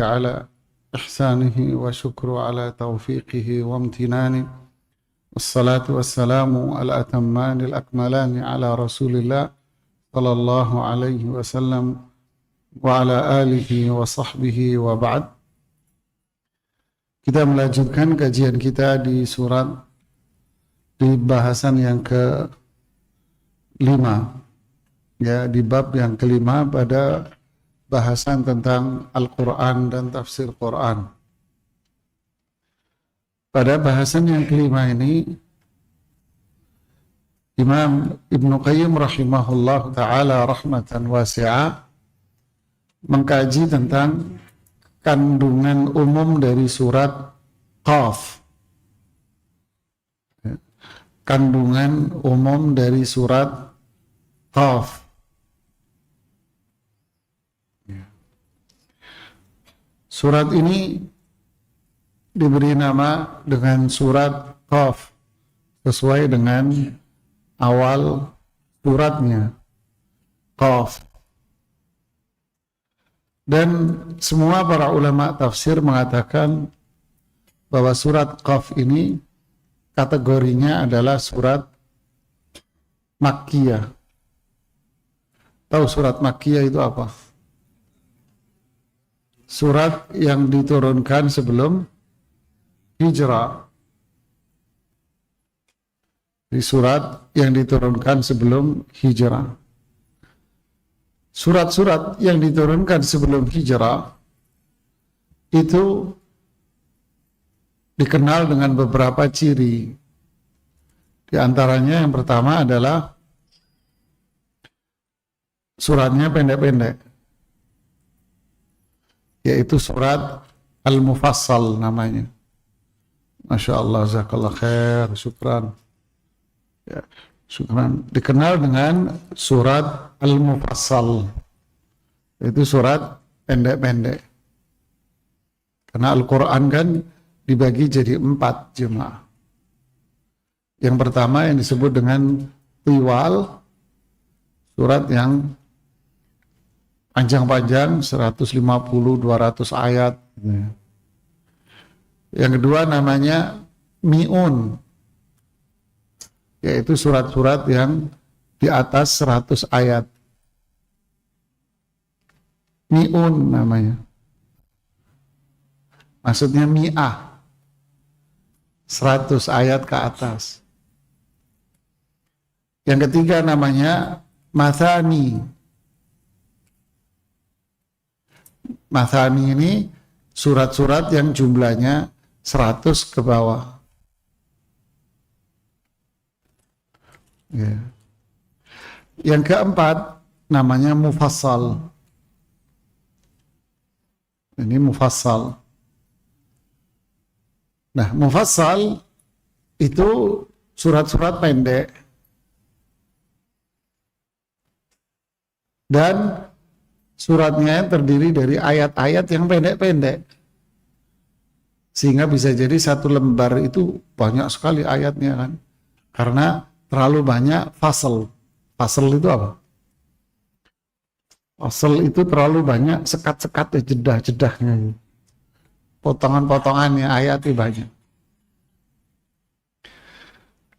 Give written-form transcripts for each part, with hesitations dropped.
على إحسانه وشكر على توفيقه وامتنانه والصلاة والسلام الأتمان الأكملان على رسول الله صلى الله عليه وسلم وعلى آله وصحبه وبعد. Kita melanjutkan kajian kita di surat, di bahasan yang ke-5, ya, di bab yang ke-5 pada bahasan tentang Al-Quran dan tafsir Quran. Pada bahasan yang ke-5 ini, Imam Ibnu Qayyim rahimahullah ta'ala rahmatan wasi'ah mengkaji tentang kandungan umum dari surat Qaf. Kandungan umum dari surat Qaf. Surat ini diberi nama dengan surat Qaf sesuai dengan awal suratnya, Qaf. Dan semua para ulama tafsir mengatakan bahwa surat Qaf ini kategorinya adalah surat Makkiyah. Tahu surat Makkiyah itu apa? Surat yang diturunkan sebelum hijrah. Di surat yang diturunkan sebelum hijrah. Surat-surat yang diturunkan sebelum hijrah itu dikenal dengan beberapa ciri. Di antaranya yang pertama adalah suratnya pendek-pendek, yaitu surat Al-Mufassal namanya. Masya Allah, jazakallah khair, syukran. Ya, syukran. Dikenal dengan surat Al-Mufassal, itu surat pendek-pendek. Karena Al-Quran kan dibagi jadi 4 jemaah. Yang pertama yang disebut dengan tiwal, surat yang panjang-panjang 150-200 ayat. Yang kedua namanya mi'un, yaitu surat-surat yang di atas 100 ayat. Mi'un namanya. Maksudnya mi'ah, 100 ayat ke atas. Yang ketiga namanya mathani. Mathani ini surat-surat yang jumlahnya 100 ke bawah. Ya. Yang keempat namanya mufassal. Ini mufassal. Nah, mufassal itu surat-surat pendek dan suratnya terdiri dari ayat-ayat yang pendek-pendek, sehingga bisa jadi satu lembar itu banyak sekali ayatnya kan, karena terlalu banyak fasal. Fasal itu apa? Fasal itu terlalu banyak sekat-sekatnya, jedah-jedahnya, potongan-potongannya, ayatnya banyak.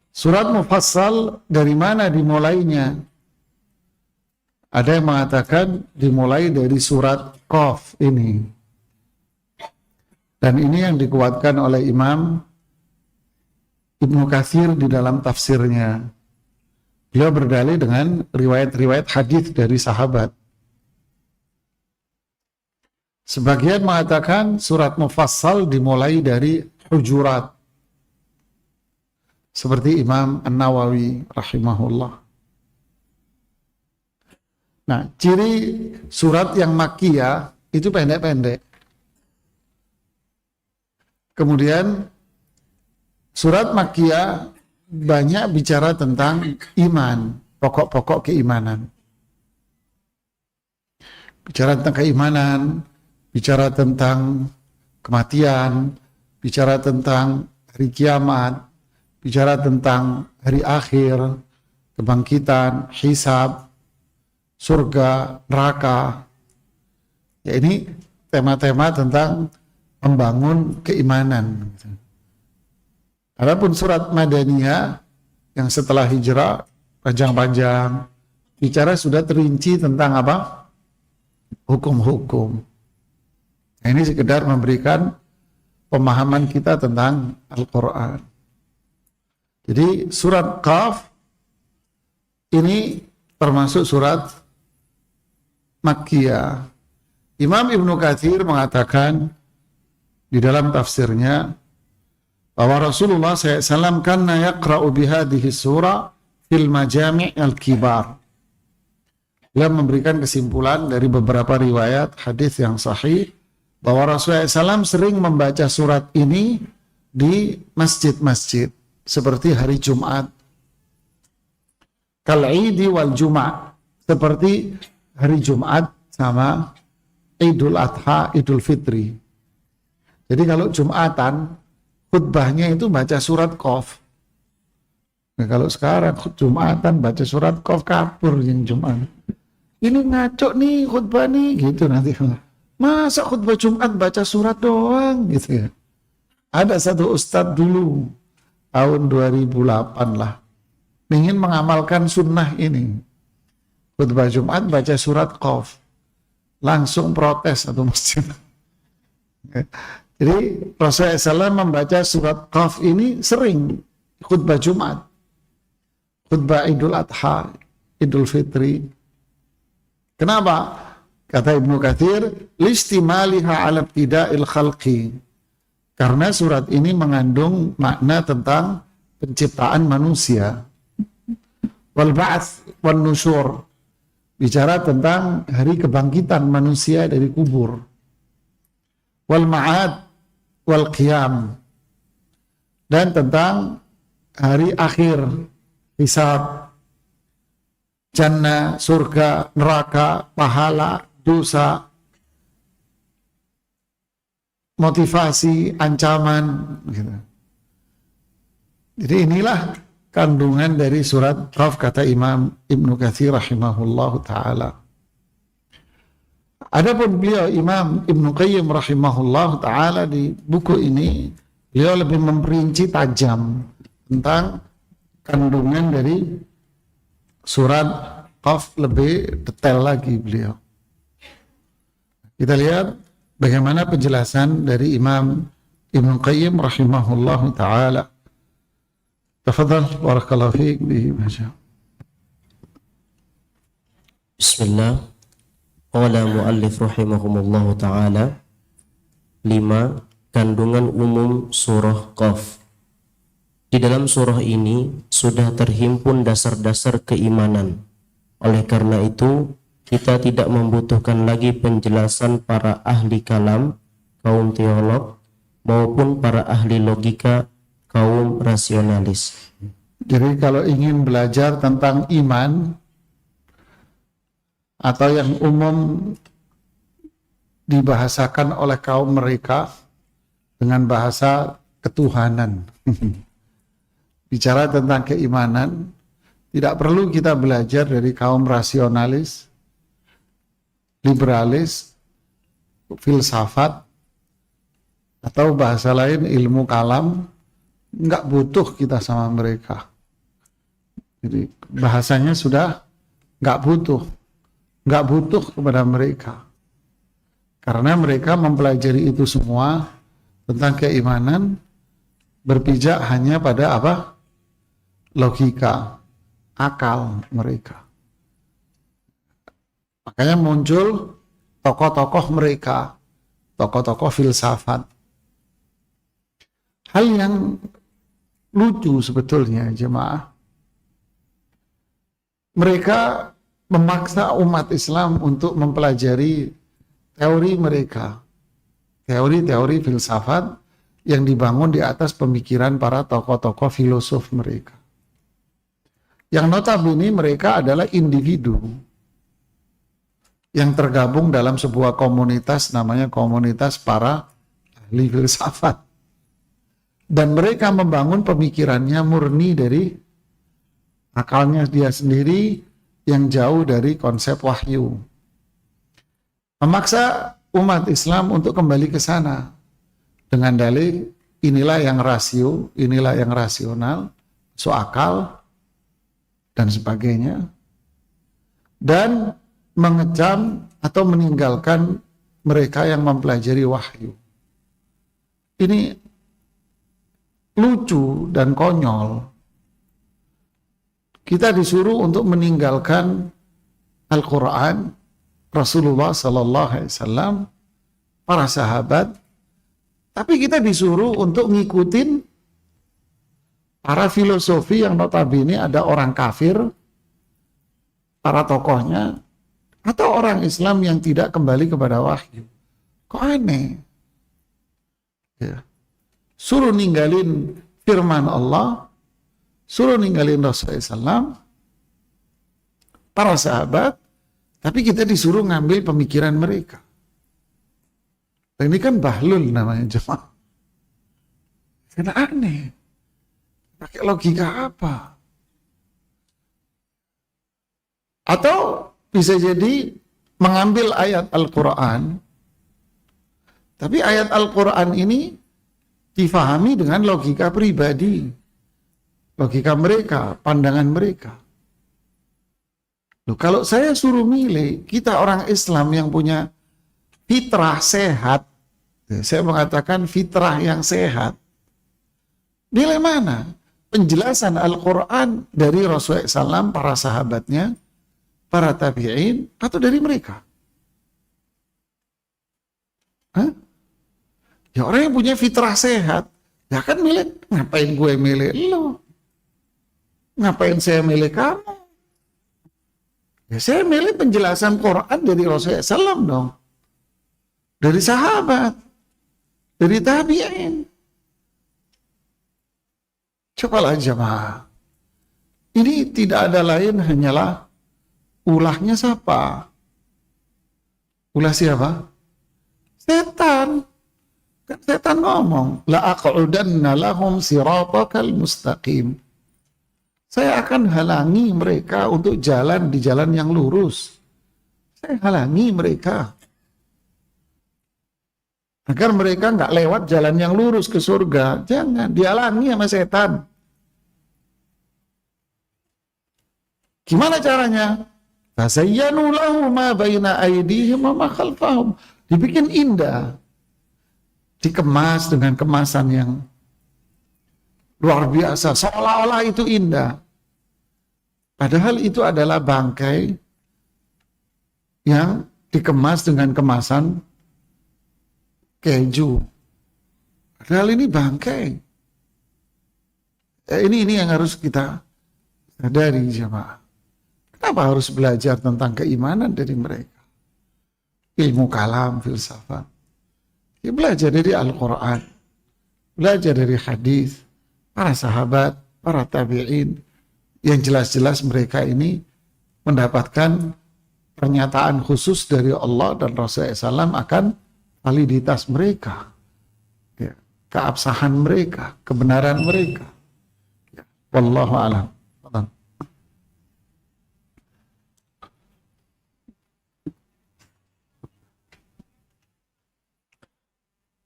Surat mufassal dari mana dimulainya? Ada yang mengatakan dimulai dari surat Qaf ini. Dan ini yang dikuatkan oleh Imam Ibnu Katsir di dalam tafsirnya. Beliau berdalil dengan riwayat-riwayat hadis dari sahabat. Sebagian mengatakan surat mufassal dimulai dari Hujurat, seperti Imam An-Nawawi rahimahullah. Nah, ciri surat yang Makkiyah itu pendek-pendek. Kemudian surat Makkiyah banyak bicara tentang iman, pokok-pokok keimanan. Bicara tentang keimanan, bicara tentang kematian, bicara tentang hari kiamat, bicara tentang hari akhir, kebangkitan, hisab, surga, neraka. Ya, ini tema-tema tentang membangun keimanan. Adapun surat Madaniyah yang setelah hijrah panjang-panjang, bicara sudah terinci tentang apa? Hukum-hukum. Nah, ini sekedar memberikan pemahaman kita tentang Al-Quran. Jadi surat Qaf ini termasuk surat Makkiyah. Imam Ibnu Katsir mengatakan di dalam tafsirnya bahwa Rasulullah SAW kana yaqra'u bihadhihi surah fil majami' al-kibar. Beliau memberikan kesimpulan dari beberapa riwayat hadis yang sahih bahwa Rasulullah SAW sering membaca surat ini di masjid-masjid seperti hari Jumat, kal-idi wal Jum'ah, seperti hari Jumat sama Idul Adha, Idul Fitri. Jadi kalau Jumatan khutbahnya itu baca surat Qaf. Nah, kalau sekarang Jumatan baca surat Qaf, kapur yang Jumat. Ini ngaco nih khutbah nih gitu nanti. Masa khutbah Jumat baca surat doang gitu ya. Ada satu ustadz dulu tahun 2008 lah ingin mengamalkan sunnah ini. Khutbah Jumat baca surat Qaf. Langsung protes satu masjid. Jadi Rasulullah SAW membaca surat Qaf ini sering khutbah Jumat, khutbah Idul Adha, Idul Fitri. Kenapa? Kata Ibnu Katsir, listimaliha ala ibtida'il khalqi. Karena surat ini mengandung makna tentang penciptaan manusia. Wal ba'ats wan nusyur. Bicara tentang hari kebangkitan manusia dari kubur. Wal ma'ad wal qiyam. Dan tentang hari akhir, hisab, jannah, surga, neraka, pahala, dosa, motivasi, ancaman gitu. Jadi inilah kandungan dari surat Qaf, kata Imam Ibnu Katsir rahimahullahu ta'ala. Adapun beliau Imam Ibnu Qayyim rahimahullahu ta'ala di buku ini, beliau lebih memperinci tajam tentang kandungan dari surat Qaf, lebih detail lagi beliau. Kita lihat bagaimana penjelasan dari Imam Ibnu Qayyim rahimahullahu ta'ala. Tafadhal, barakallahu fiik, dibaca. Bismillah. Qala muallif rahimahumullahu ta'ala. 5. Kandungan umum surah Qaf. Di dalam surah ini sudah terhimpun dasar-dasar keimanan. Oleh karena itu, kita tidak membutuhkan lagi penjelasan para ahli kalam, kaum teolog, maupun para ahli logika, kaum rasionalis. Jadi kalau ingin belajar tentang iman atau yang umum dibahasakan oleh kaum mereka dengan bahasa ketuhanan, bicara tentang keimanan, tidak perlu kita belajar dari kaum rasionalis, liberalis, filsafat, atau bahasa lain ilmu kalam. Nggak butuh kita sama mereka. Jadi bahasanya sudah nggak butuh kepada mereka. Karena mereka mempelajari itu semua tentang keimanan, berpijak hanya pada apa? Logika, akal mereka. Makanya muncul tokoh-tokoh mereka, tokoh-tokoh filsafat. Hal yang lucu sebetulnya jemaah, mereka memaksa umat Islam untuk mempelajari teori mereka, teori-teori filsafat yang dibangun di atas pemikiran para tokoh-tokoh filosof mereka, yang notabene mereka adalah individu yang tergabung dalam sebuah komunitas, namanya komunitas para ahli filsafat. Dan mereka membangun pemikirannya murni dari akalnya dia sendiri yang jauh dari konsep wahyu. Memaksa umat Islam untuk kembali ke sana dengan dalih inilah yang rasio, inilah yang rasional, masuk akal dan sebagainya, dan mengecam atau meninggalkan mereka yang mempelajari wahyu. Ini lucu dan konyol. Kita disuruh untuk meninggalkan Al-Quran, Rasulullah Sallallahu Alaihi Wasallam, para sahabat, tapi kita disuruh untuk ngikutin para filosofi yang notabene ada orang kafir, para tokohnya, atau orang Islam yang tidak kembali kepada wahyu. Kok aneh? Ya. Suruh ninggalin firman Allah, suruh ninggalin Rasulullah SAW, para sahabat, tapi kita disuruh ngambil pemikiran mereka. Ini kan bahlul namanya jemaah. Karena aneh. Pakai logika apa? Atau bisa jadi mengambil ayat Al-Quran, tapi ayat Al-Quran ini difahami dengan logika pribadi, logika mereka, pandangan mereka. Loh, kalau saya suruh milih, kita orang Islam yang punya fitrah sehat, saya mengatakan fitrah yang sehat, nilai mana? Penjelasan Al-Quran dari Rasulullah SAW, para sahabatnya, para tabi'in, atau dari mereka? Hah? Ya orang yang punya fitrah sehat, ya kan milih, ngapain gue milih lo? Ngapain saya milih kamu? Ya saya milih penjelasan Quran dari Rasulullah SAW dong. Dari sahabat, dari tabi'in. Cobalah jemaah. Ini tidak ada lain hanyalah ulahnya siapa? Ulah siapa? Setan. Setan ngomong, la aq'udanna lahum siratakal mustaqim. Saya akan halangi mereka untuk jalan di jalan yang lurus. Saya halangi mereka agar mereka nggak lewat jalan yang lurus ke surga. Jangan dihalangi sama setan. Gimana caranya? Fasayyanu lahu ma baina aydihim wa ma khalfahum. Dibikin indah. Dikemas dengan kemasan yang luar biasa, seolah-olah itu indah. Padahal itu adalah bangkai yang dikemas dengan kemasan keju. Padahal ini bangkai. Ini yang harus kita sadari jemaah. Kenapa harus belajar tentang keimanan dari mereka? Ilmu kalam, filsafat. Ya, belajar dari Al-Quran, belajar dari hadis, para sahabat, para tabi'in, yang jelas-jelas mereka ini mendapatkan pernyataan khusus dari Allah dan Rasulullah SAW akan validitas mereka, ya, keabsahan mereka, kebenaran mereka. Ya, wallahu a'lam.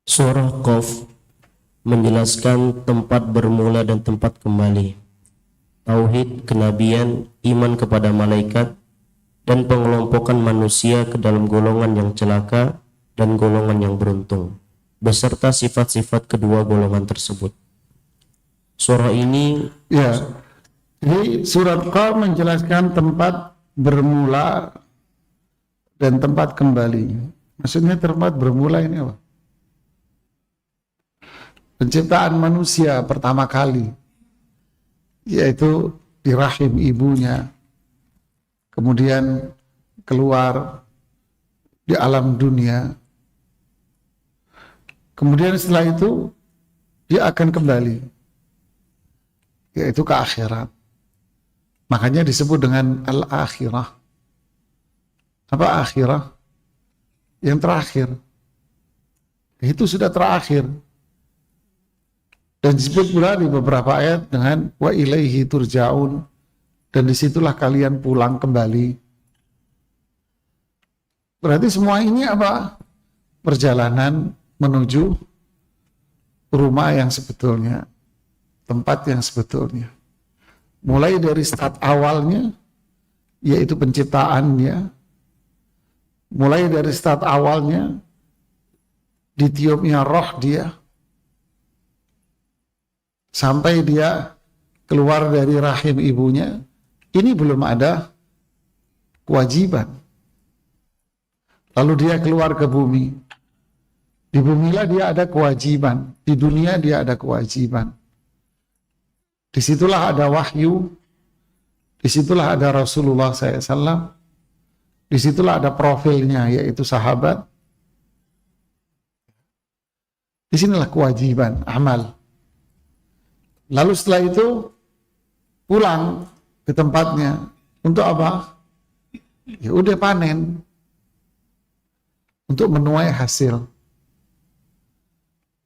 Surah Qaf menjelaskan tempat bermula dan tempat kembali, tauhid, kenabian, iman kepada malaikat, dan pengelompokan manusia ke dalam golongan yang celaka dan golongan yang beruntung, beserta sifat-sifat kedua golongan tersebut. Surah ini, ya, jadi surat Qaf menjelaskan tempat bermula dan tempat kembali. Maksudnya tempat bermula ini apa? Penciptaan manusia pertama kali, yaitu di rahim ibunya, kemudian keluar di alam dunia, kemudian setelah itu dia akan kembali, yaitu ke akhirat. Makanya disebut dengan al-akhirah. Apa akhirah? Yang terakhir. Itu sudah terakhir. Dan disebut pula di beberapa ayat dengan wa ilaihi turja'un, dan disitulah kalian pulang kembali. Berarti semua ini apa? perjalanan menuju rumah yang sebetulnya, tempat yang sebetulnya. Mulai dari start awalnya, yaitu penciptaannya, mulai dari start awalnya, ditiupnya roh dia, sampai dia keluar dari rahim ibunya, ini belum ada kewajiban. Lalu dia keluar ke bumi. Di bumilah dia ada kewajiban. Di dunia dia ada kewajiban. Disitulah ada wahyu. Disitulah ada Rasulullah SAW. Disitulah ada profilnya, yaitu sahabat. Disinilah kewajiban, amal. Lalu setelah itu pulang ke tempatnya. Untuk apa? Ya udah panen. Untuk menuai hasil.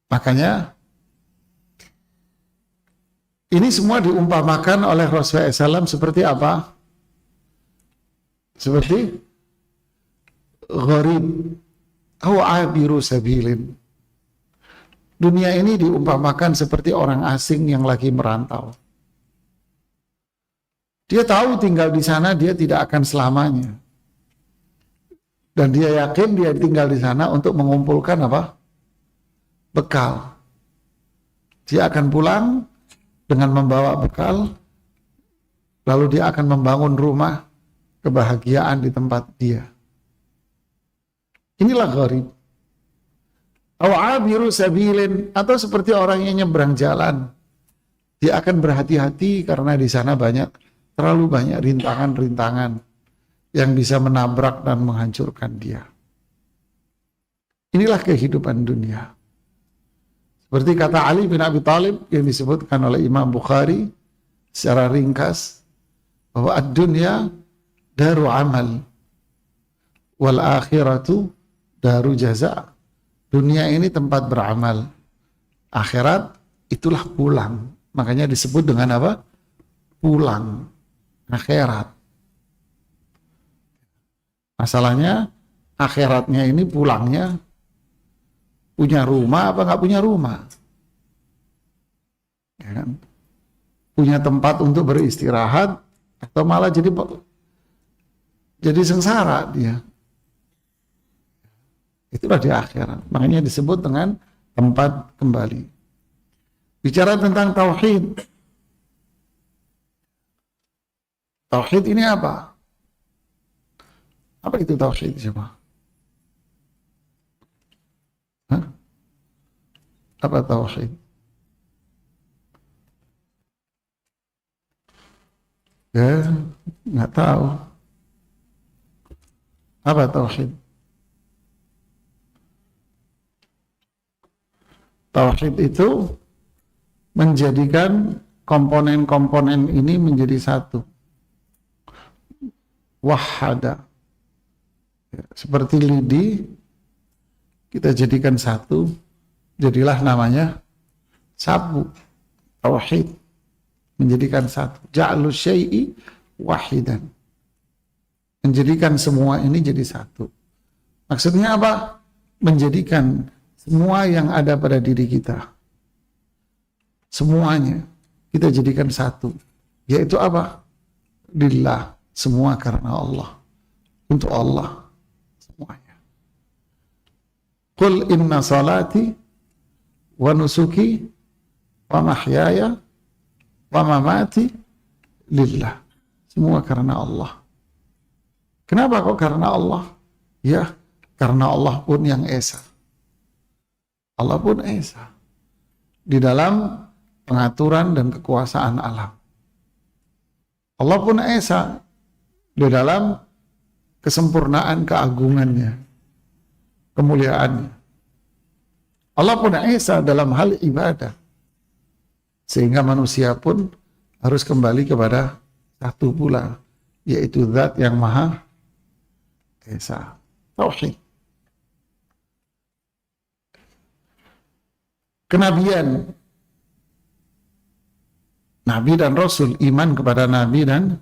Makanya ini semua diumpamakan oleh Rasulullah SAW seperti apa? Seperti gharib atau abiru sabilin. Dunia ini diumpamakan seperti orang asing yang lagi merantau. Dia tahu tinggal di sana dia tidak akan selamanya. Dan dia yakin dia tinggal di sana untuk mengumpulkan apa? Bekal. Dia akan pulang dengan membawa bekal, lalu dia akan membangun rumah kebahagiaan di tempat dia. Inilah gharib. Awabiru sabilin, atau seperti orang yang nyebrang jalan. Dia akan berhati-hati karena di sana terlalu banyak rintangan-rintangan yang bisa menabrak dan menghancurkan dia. Inilah kehidupan dunia. Seperti kata Ali bin Abi Thalib yang disebutkan oleh Imam Bukhari secara ringkas, bahwa ad-dunya daru amal wal akhiratu daru jaza. Dunia ini tempat beramal, akhirat itulah pulang. Makanya disebut dengan apa? Pulang akhirat. Masalahnya akhiratnya ini pulangnya punya rumah apa nggak punya rumah, ya kan? Punya tempat untuk beristirahat atau malah jadi sengsara dia. Itulah di akhirat. Makanya disebut dengan tempat kembali. Bicara tentang tauhid. Tauhid ini apa? Apa itu tauhid coba? Hah? Apa tauhid? Ya, nggak tahu. Apa tauhid? Tauhid itu menjadikan komponen-komponen ini menjadi satu. Wahada. Ya, seperti lidi, kita jadikan satu, jadilah namanya sabu. Tauhid. Menjadikan satu. Ja'lu syai'i wahidan. Menjadikan semua ini jadi satu. Maksudnya apa? Menjadikan semua yang ada pada diri kita. Semuanya kita jadikan satu. Yaitu apa? Lillah. Semua karena Allah. Untuk Allah. Semuanya. Qul inna salati wa nusuki wa mahyaya wa mamati lillah. Semua karena Allah. Kenapa kok karena Allah? Ya, karena Allah pun yang esa. Allah pun esa di dalam pengaturan dan kekuasaan alam. Allah pun esa di dalam kesempurnaan keagungannya, kemuliaannya. Allah pun esa dalam hal ibadah. Sehingga manusia pun harus kembali kepada satu pula, yaitu Zat yang Maha Esa. Tauhid. Kenabian, Nabi dan Rasul, iman kepada Nabi dan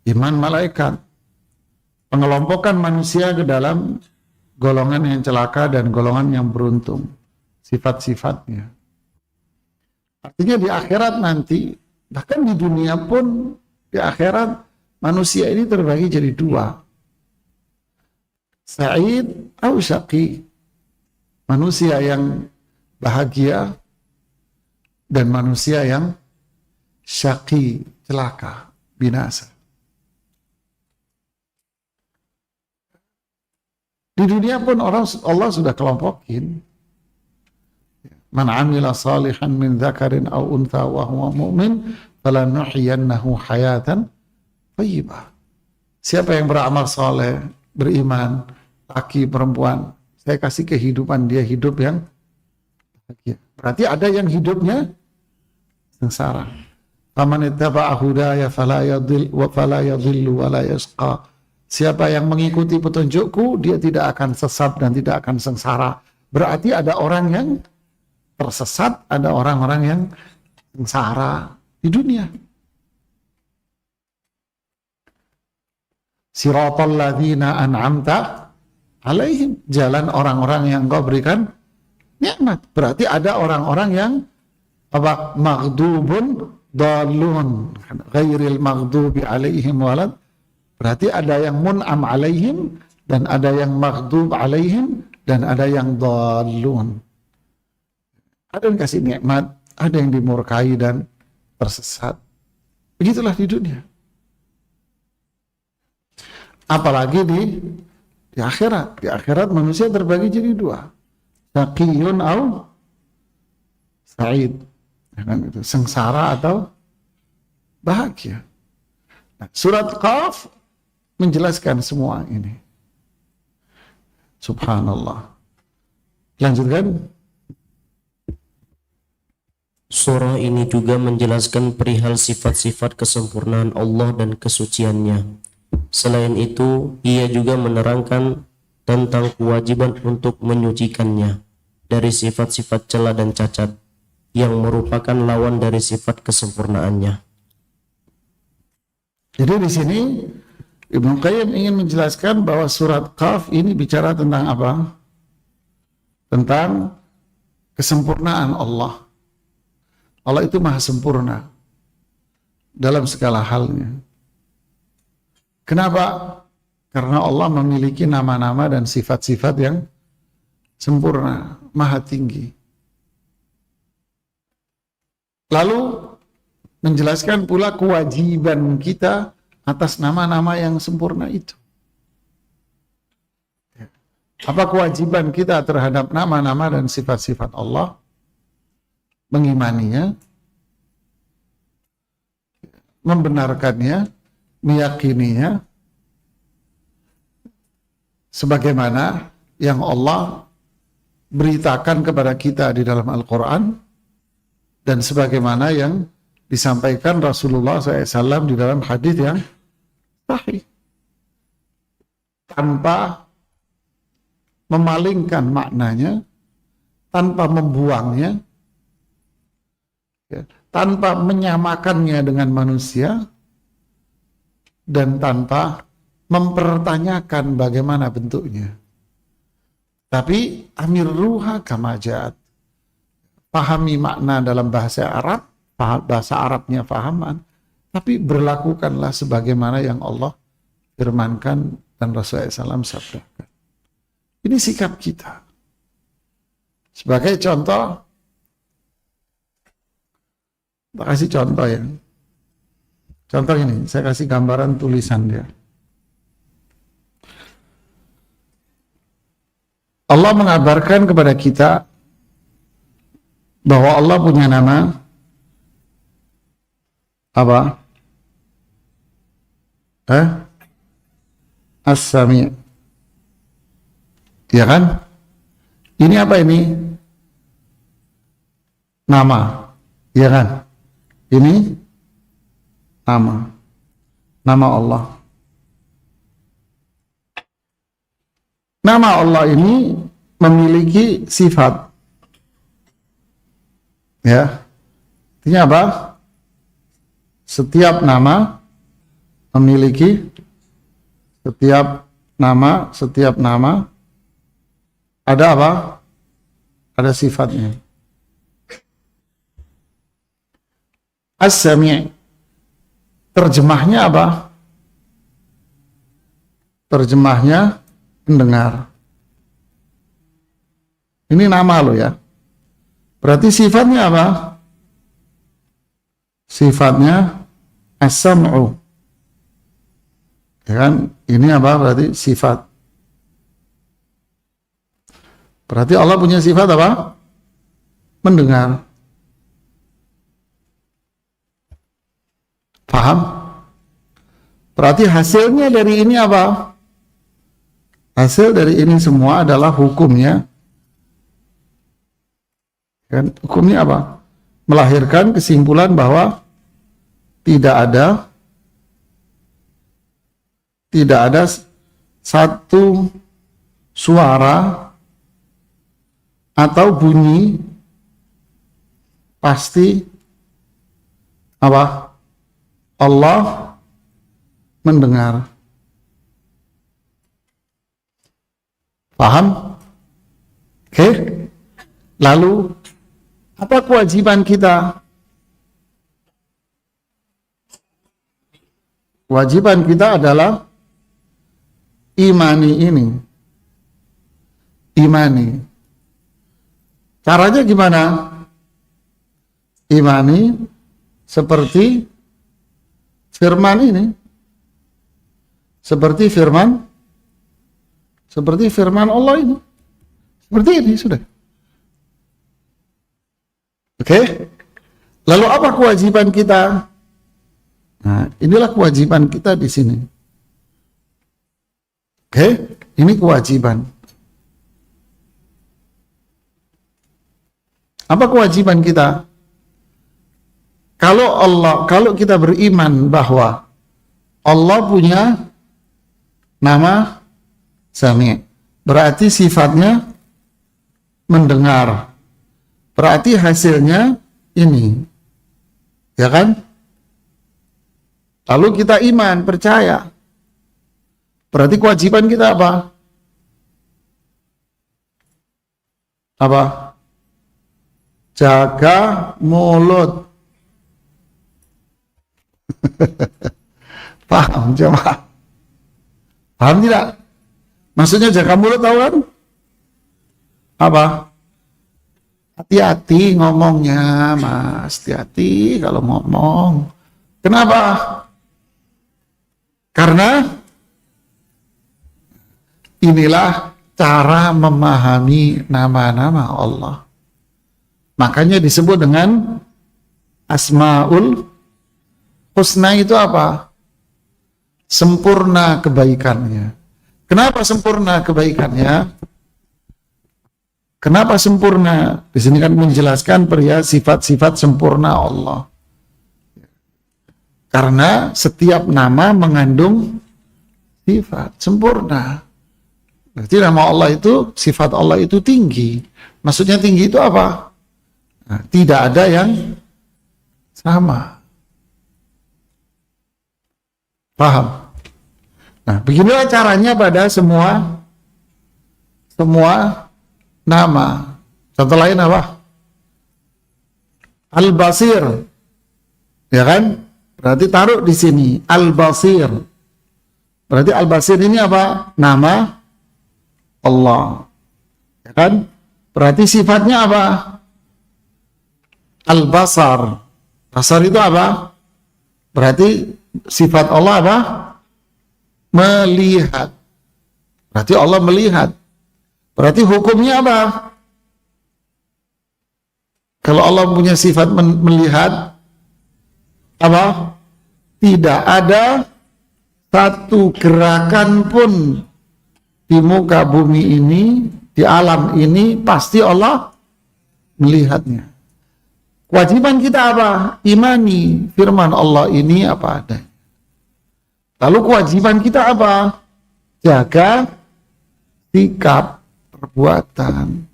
iman malaikat. Pengelompokan manusia ke dalam golongan yang celaka dan golongan yang beruntung, sifat-sifatnya. Artinya di akhirat nanti, bahkan di dunia pun, di akhirat manusia ini terbagi jadi dua, sa'id atau syaqi, manusia yang bahagia dan manusia yang syaqi, celaka, binasa. Di dunia pun Allah sudah kelompokin. Man amila salihan min dzakarin aw untha wa huwa mu'min falanuhyiyannahu hayatan thayyibah. Siapa yang beramal saleh, beriman, laki perempuan, saya kasih kehidupan dia hidup yang bahagia. Berarti ada yang hidupnya sengsara. Faman ittaba'a hudaya fala yadhillu wa la yashqa. Siapa yang mengikuti petunjukku, dia tidak akan sesat dan tidak akan sengsara. Berarti ada orang yang tersesat, ada orang-orang yang sengsara di dunia. Siratal ladzina an'amta alaihim, jalan orang-orang yang Engkau berikan nikmat. Berarti ada orang-orang yang maghdubun dhalun, ghairil maghdubi alaihim walad. Berarti ada yang mun'am alaihim dan ada yang maghdub alaihim dan ada yang dhalun. Ada yang kasih nikmat, ada yang dimurkai dan tersesat. Begitulah di dunia. Apalagi di akhirat. Di akhirat manusia terbagi jadi dua, syaqiyun au sa'id, sengsara atau bahagia. Nah, surat Qaf menjelaskan semua ini. Subhanallah. Lanjutkan. Surah ini juga menjelaskan perihal sifat-sifat kesempurnaan Allah dan kesuciannya. Selain itu, ia juga menerangkan tentang kewajiban untuk menyucikannya dari sifat-sifat cela dan cacat yang merupakan lawan dari sifat kesempurnaannya. Jadi di sini Ibnu Qayyim ingin menjelaskan bahwa surat Qaf ini bicara tentang apa? Tentang kesempurnaan Allah. Allah itu maha sempurna dalam segala halnya. Kenapa? Karena Allah memiliki nama-nama dan sifat-sifat yang sempurna, maha tinggi. Lalu menjelaskan pula kewajiban kita atas nama-nama yang sempurna itu. Apa kewajiban kita terhadap nama-nama dan sifat-sifat Allah? Mengimaninya, membenarkannya, meyakininya, sebagaimana yang Allah beritakan kepada kita di dalam Al-Quran dan sebagaimana yang disampaikan Rasulullah SAW di dalam hadis yang sahih, tanpa memalingkan maknanya, tanpa membuangnya, ya, tanpa menyamakannya dengan manusia, dan tanpa mempertanyakan bagaimana bentuknya. Tapi amirruha kama ja'at, pahami makna dalam bahasa Arab, bahasa Arabnya fahaman, tapi berlakukanlah sebagaimana yang Allah firmankan dan Rasulullah SAW sabdakan. Ini sikap kita. Sebagai contoh, saya kasih contoh ya. Contoh ini, saya kasih gambaran tulisan dia. Allah mengabarkan kepada kita bahwa Allah punya nama apa? As-Sami'. Ya kan? Ini apa ini? Nama. Ya kan? Ini nama. Nama Allah. Nama Allah ini memiliki sifat. Ya. Artinya apa? Setiap nama memiliki setiap nama ada apa? Ada sifatnya. As-Sami', terjemahnya apa? Terjemahnya mendengar. Ini nama lo ya. Berarti sifatnya apa? Sifatnya as-sam'u. Ya kan? Ini apa berarti? Sifat. Berarti Allah punya sifat apa? Mendengar. Paham? Berarti hasilnya dari ini apa? Hasil dari ini semua adalah hukumnya. Kan? Hukumnya apa? Melahirkan kesimpulan bahwa tidak ada satu suara atau bunyi pasti apa? Allah mendengar. Paham? Oke? Lalu apa kewajiban kita? Kewajiban kita adalah imani ini. Imani. Caranya gimana? Imani seperti firman ini. Seperti firman Allah ini. Seperti ini sudah. Oke? Lalu apa kewajiban kita? Nah, inilah kewajiban kita di sini. Oke? Ini kewajiban. Apa kewajiban kita? Kalau kita beriman bahwa Allah punya nama Sami', berarti sifatnya mendengar. Berarti hasilnya ini. Ya kan? Lalu kita iman, percaya. Berarti kewajiban kita apa? Apa? Jaga mulut. Paham jemaah? Paham tidak? Maksudnya jaga mulut tahu kan? Apa? Hati-hati ngomongnya, Mas. Hati-hati kalau ngomong. Kenapa? Karena inilah cara memahami nama-nama Allah. Makanya disebut dengan Asmaul Husna. Itu apa? Sempurna kebaikannya. Kenapa sempurna kebaikannya? Kenapa sempurna? Di sini kan menjelaskan perihal sifat-sifat sempurna Allah. Karena setiap nama mengandung sifat sempurna. Berarti nama Allah itu, sifat Allah itu tinggi. Maksudnya tinggi itu apa? Nah, tidak ada yang sama. Paham? Nah, beginilah caranya pada semua nama. Contoh lain apa? Al-Basir. Ya kan? Berarti taruh di sini Al-Basir. Berarti Al-Basir ini apa? Nama Allah. Ya kan? Berarti sifatnya apa? Al-Basar. Basar itu apa? Berarti sifat Allah apa? Melihat. Berarti Allah melihat. Berarti hukumnya apa? Kalau Allah punya sifat melihat, apa? Tidak ada satu gerakan pun di muka bumi ini, di alam ini, pasti Allah melihatnya. Kewajiban kita apa? Imani firman Allah ini apa ada. Lalu kewajiban kita apa? Jaga sikap, perbuatan.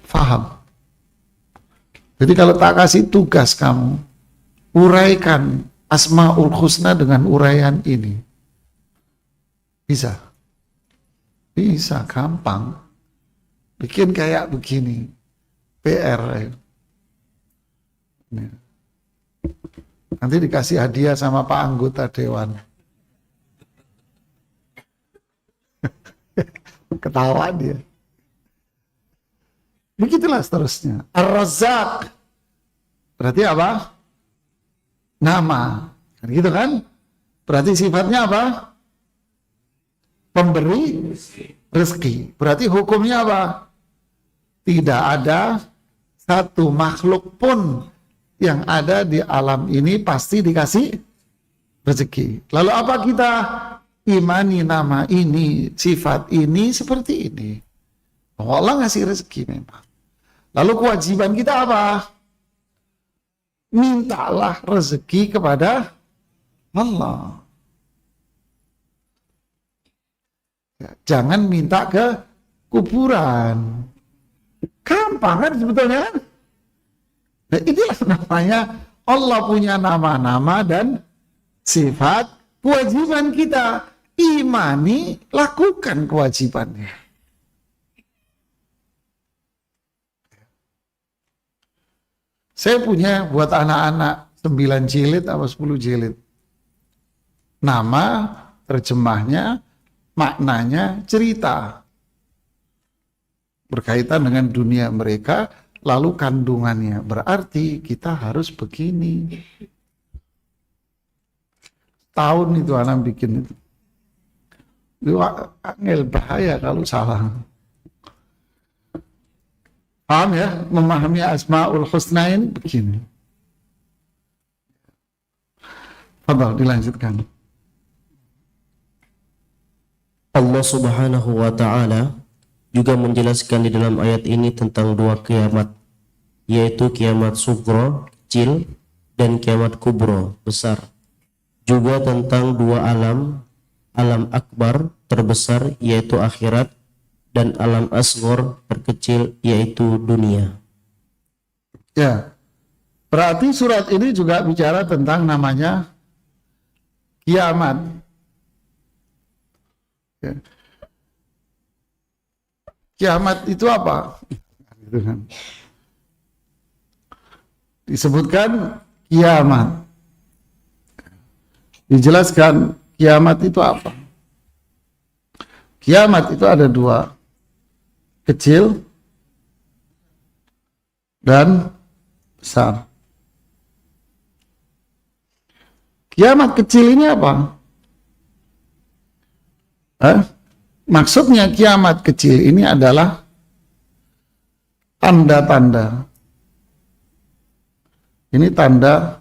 Faham? Jadi kalau tak kasih tugas kamu, uraikan Asmaul Husna dengan uraian ini. Bisa? Bisa, gampang. Bikin kayak begini. PR. Ini. Nanti dikasih hadiah sama Pak anggota Dewan. Ketawa dia. Begitulah seterusnya. Ar-Razzaq. Berarti apa? Nama. Gitu kan? Berarti sifatnya apa? Pemberi rezeki. Berarti hukumnya apa? Tidak ada satu makhluk pun yang ada di alam ini pasti dikasih rezeki. Lalu apa kita imani nama ini, sifat ini seperti ini? Allah ngasih rezeki memang. Lalu kewajiban kita apa? Mintalah rezeki kepada Allah. Jangan minta ke kuburan. Gampang kan sebetulnya kan? Nah, inilah namanya Allah punya nama-nama dan sifat. Kewajiban kita imani, lakukan kewajibannya. Saya punya buat anak-anak 9 jilid atau 10 jilid. Nama, terjemahnya, maknanya, cerita. Berkaitan dengan dunia mereka, lalu kandungannya. Berarti kita harus begini. Tahun itu anak bikin itu. Itu angel, bahaya kalau salah. Paham ya? Memahami Asmaul Husnain begini. Fadal, dilanjutkan. Allah Subhanahu wa Ta'ala juga menjelaskan di dalam ayat ini tentang dua kiamat, yaitu kiamat sugro, kecil, dan kiamat kubro, besar. Juga tentang dua alam, alam akbar, terbesar, yaitu akhirat, dan alam asghar, terkecil, yaitu dunia. Ya, berarti surat ini juga bicara tentang namanya kiamat. Ya. Kiamat itu apa? Disebutkan kiamat. Dijelaskan kiamat itu apa? Kiamat itu ada dua, kecil dan besar. Kiamat kecil ini apa? Maksudnya kiamat kecil ini adalah tanda-tanda. Ini tanda-tanda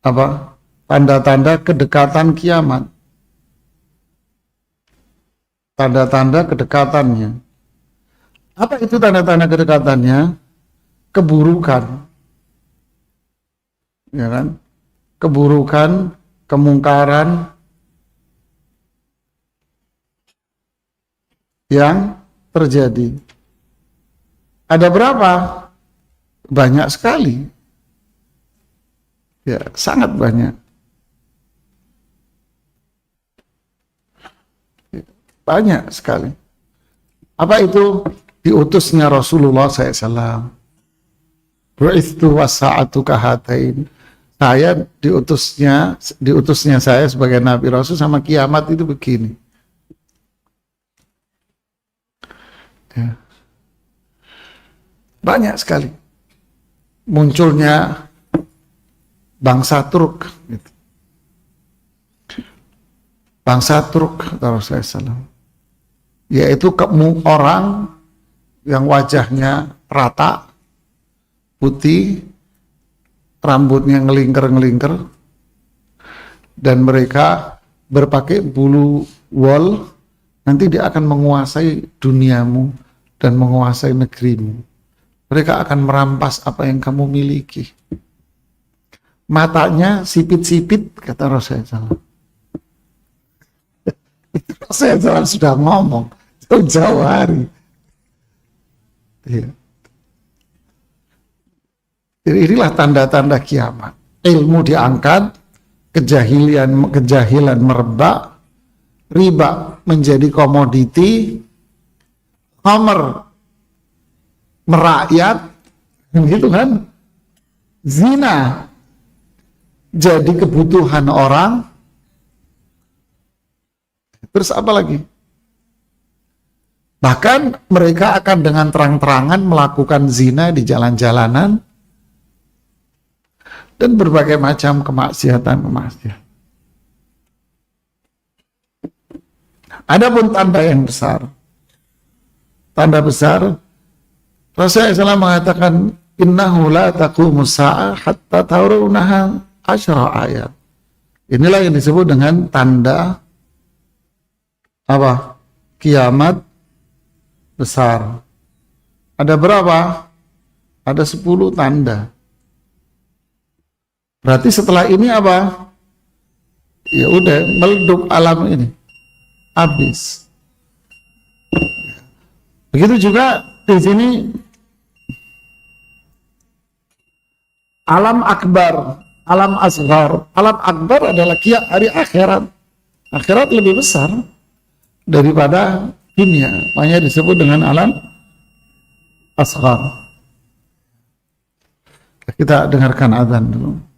apa? Tanda-tanda kedekatan kiamat. Tanda-tanda kedekatannya. Apa itu tanda-tanda kedekatannya? Keburukan. Ya kan? Keburukan, kemungkaran yang terjadi. Ada berapa? Banyak sekali. Ya, sangat banyak. Banyak sekali. Apa itu? Diutusnya Rasulullah SAW. Bu'ithu wasa'atu kahatain. Saya diutusnya saya sebagai Nabi Rasul sama kiamat itu begini. Ya. Banyak sekali. Munculnya bangsa Turk. Gitu. Bangsa Turk, kata Rasulullah SAW. Yaitu orang yang wajahnya rata, putih, rambutnya ngelingker-ngelingker, dan mereka berpakai bulu wol. Nanti dia akan menguasai duniamu dan menguasai negerimu. Mereka akan merampas apa yang kamu miliki. Matanya sipit-sipit, kata Rasulullah SAW. Rasulullah SAW sudah ngomong jauh-jauh hari. Ya. Jadi inilah tanda-tanda kiamat. Ilmu diangkat, kejahilan merebak, riba menjadi komoditi, khamr merakyat, gitu kan? Zina jadi kebutuhan orang. Terus apa lagi? Bahkan mereka akan dengan terang-terangan melakukan zina di jalan-jalanan dan berbagai macam kemaksiatan. Adapun tanda yang besar, tanda besar, Rasulullah SAW mengatakan, innahu la taqumu sa'ah hatta tarawunaha asyara ayat. Inilah yang disebut dengan tanda apa? Kiamat besar. Ada berapa? Ada 10 tanda. Berarti setelah ini apa? Ya udah, meleduk alam ini. Habis. Begitu juga di sini alam akbar, alam asghar. Alam akbar adalah hari akhirat. Akhirat lebih besar daripada dunia. Makanya disebut dengan alam asghar. Kita dengarkan azan dulu.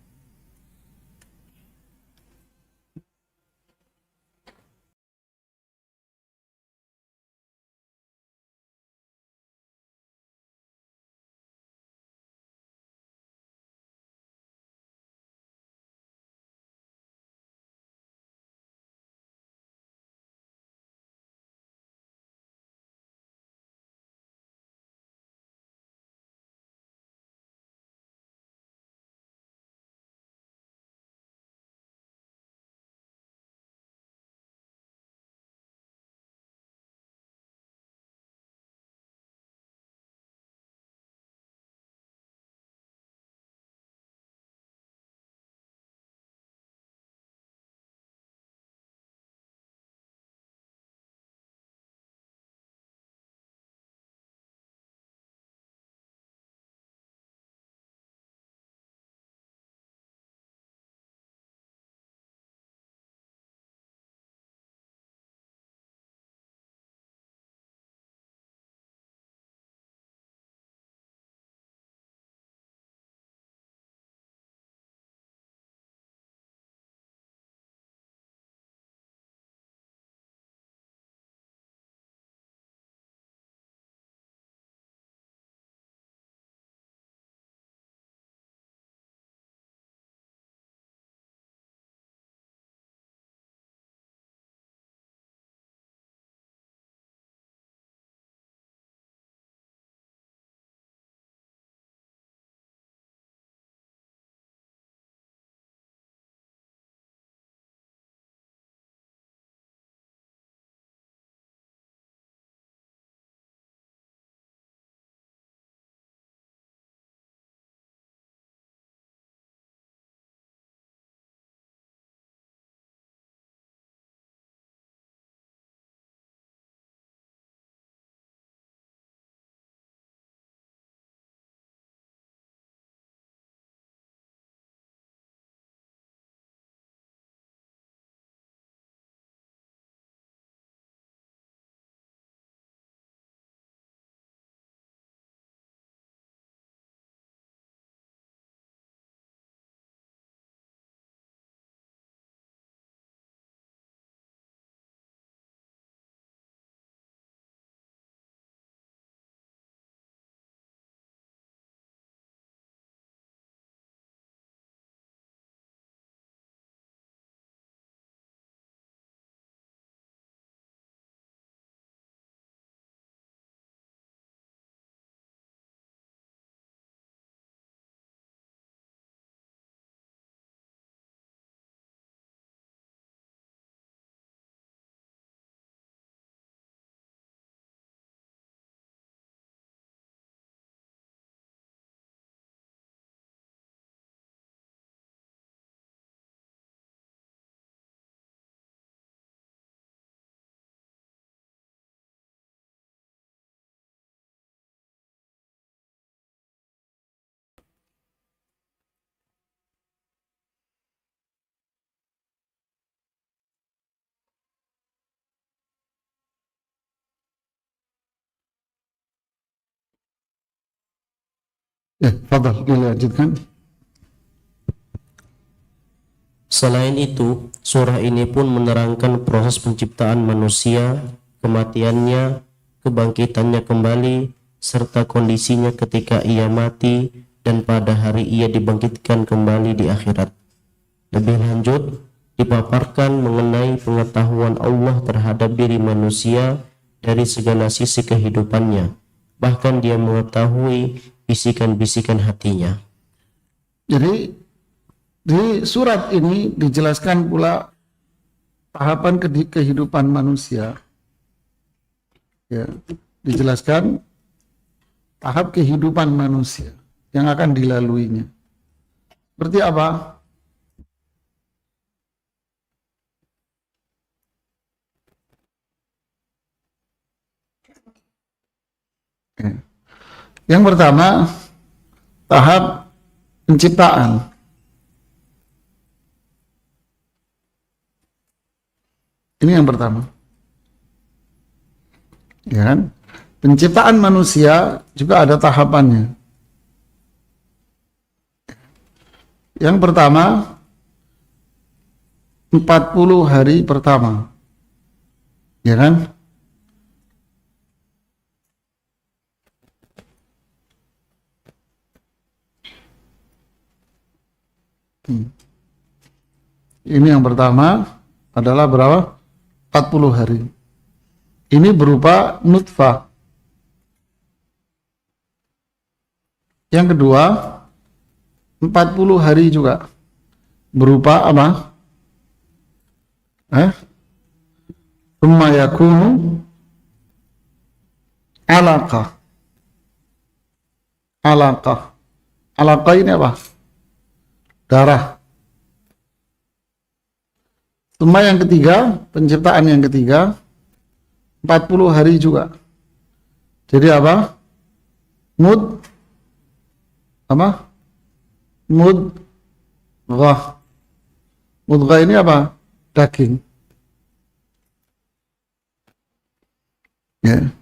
Fadhal, dilanjutkan. Selain itu, surah ini pun menerangkan proses penciptaan manusia, kematiannya, kebangkitannya kembali, serta kondisinya ketika ia mati dan pada hari ia dibangkitkan kembali di akhirat. Lebih lanjut, dipaparkan mengenai pengetahuan Allah terhadap diri manusia dari segala sisi kehidupannya. Bahkan dia mengetahui bisikan-bisikan hatinya. Jadi di surat ini dijelaskan pula tahapan kehidupan manusia. Ya, dijelaskan tahap kehidupan manusia yang akan dilaluinya. Seperti apa? Ya. Yang pertama, tahap penciptaan. Ini yang pertama. Ya kan? Penciptaan manusia juga ada tahapannya. Yang pertama, 40 hari pertama. Ya kan? Ini yang pertama adalah berapa? 40 hari. Ini berupa nutfah. Yang kedua, 40 hari juga berupa apa? Tsumma yakunu alaqah. Alaqah. Alaqah ini apa? Darah. Tsumma yang ketiga, penciptaan yang ketiga, 40 hari juga. Jadi apa? Mudghah. Mudghah ini apa? Daging. Ya.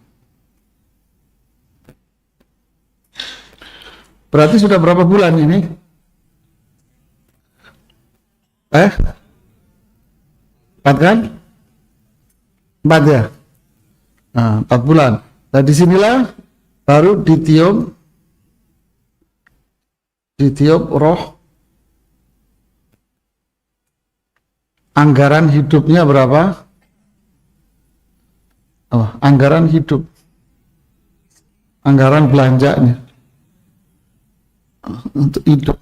Berarti sudah berapa bulan ini? 4 kan? 4 ya? Nah, 4 bulan. Nah, disinilah baru ditiup roh. Anggaran hidupnya berapa? Anggaran hidup. Anggaran belanjanya. Untuk hidup.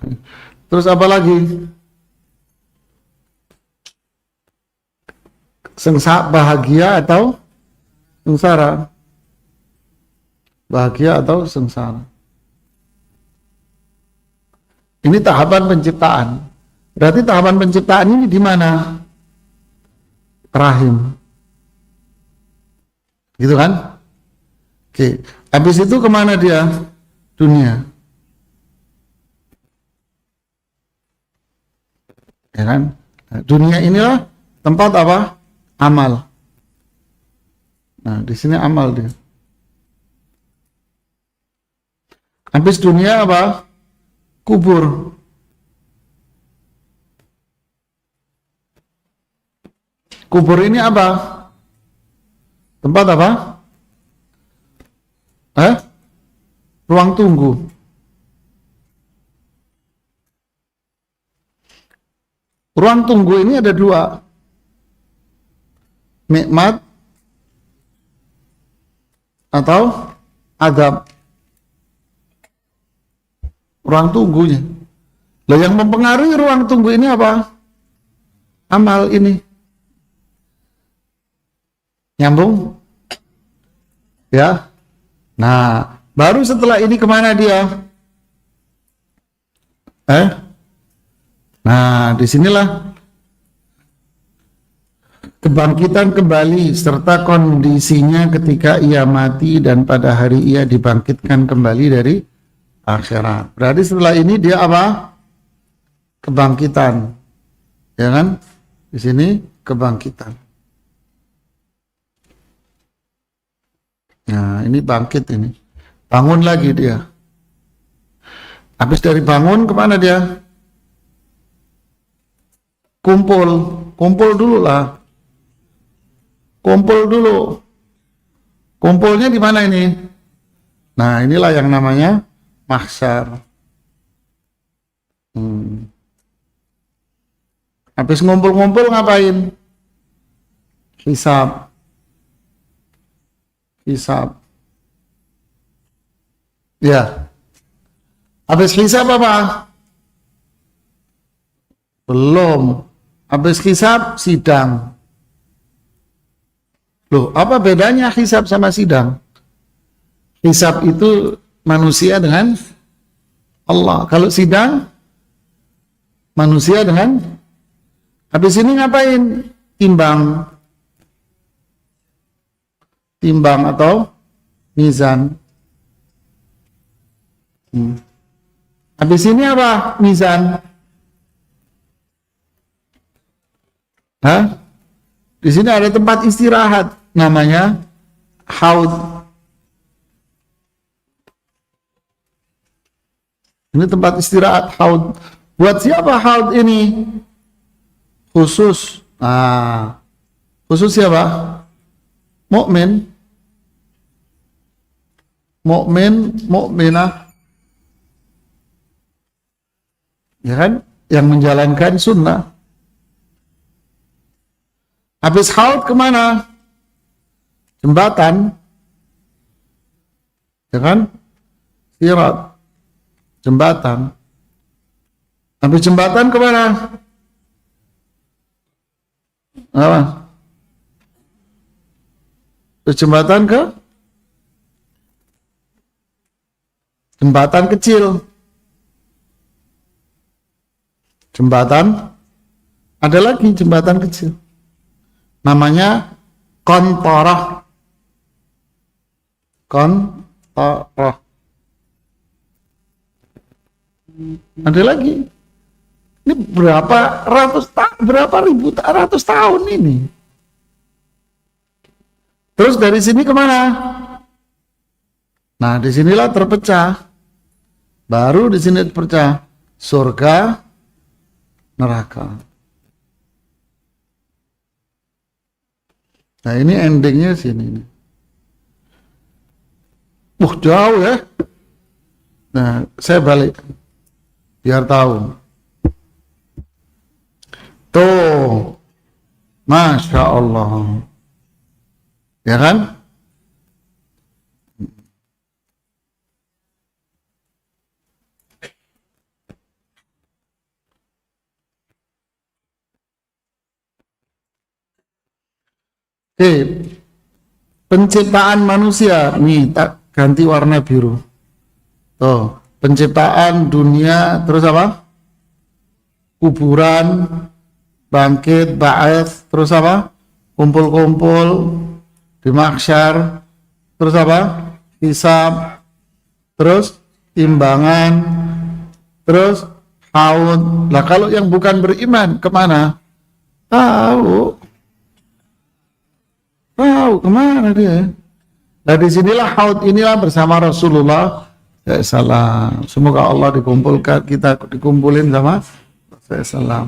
Terus apa lagi? Bahagia atau sengsara? Bahagia atau sengsara? Ini tahapan penciptaan. Berarti tahapan penciptaan ini di mana? Rahim. Gitu kan? Oke. Habis itu kemana dia? Dunia. Ya kan? Nah, dunia inilah tempat apa? Amal. Nah, di sini amal dia. Habis dunia apa? Kubur. Kubur ini apa? Tempat apa? Ruang tunggu. Ruang tunggu ini ada 2. Nikmat atau adab. Ruang tunggunya. Lah yang mempengaruhi ruang tunggu ini apa? Amal ini. Nyambung? Ya. Nah, baru setelah ini kemana dia? Nah, disinilah kebangkitan kembali serta kondisinya ketika ia mati dan pada hari ia dibangkitkan kembali dari akhirat. Berarti setelah ini dia apa? Kebangkitan. Ya kan? Di sini kebangkitan. Nah, ini bangkit ini. Bangun lagi dia. Habis dari bangun kemana dia? Kumpul dulu lah. Kumpul dulu. Kumpulnya di mana ini? Nah, inilah yang namanya mahsyar. Habis ngumpul-ngumpul ngapain? Hisab. Ya. Habis hisab apa? Belum. Habis hisab, sidang. Loh, apa bedanya hisab sama sidang? Hisab itu manusia dengan Allah. Kalau sidang, manusia dengan... Habis ini ngapain? Timbang atau mizan. Habis ini apa? Mizan. Di sini ada tempat istirahat, namanya haud. Ini tempat istirahat haud. Buat siapa haud ini? Khusus. Khusus siapa? Mukminah. Ya kan? Yang menjalankan sunnah. Habis haud kemana? Jembatan. Ya kan? Sirat. Jembatan. Habis jembatan kemana? Apa? Terus jembatan ke? Jembatan kecil. Jembatan. Ada lagi jembatan kecil. Namanya kontorah. Ada lagi. Ini berapa ribu ratus tahun ini. Terus dari sini kemana? Nah, disinilah terpecah. Baru di sini terpecah surga, neraka. Nah, ini endingnya sini. Jauh ya. Nah, saya balik biar tahu. Tuh, Masya Allah. Ya kan? Oke, penciptaan manusia, nih tak ganti warna biru. Tuh, penciptaan dunia, terus apa? Kuburan, bangkit, ba'ats, terus apa? Kumpul-kumpul di mahsyar, terus apa? Hisab, terus timbangan, terus haud. Lah kalau yang bukan beriman kemana? Tahu kemana dia? Nah, disinilah haud inilah bersama Rasulullah SAW. Semoga Allah kita dikumpulin sama Rasulullah SAW.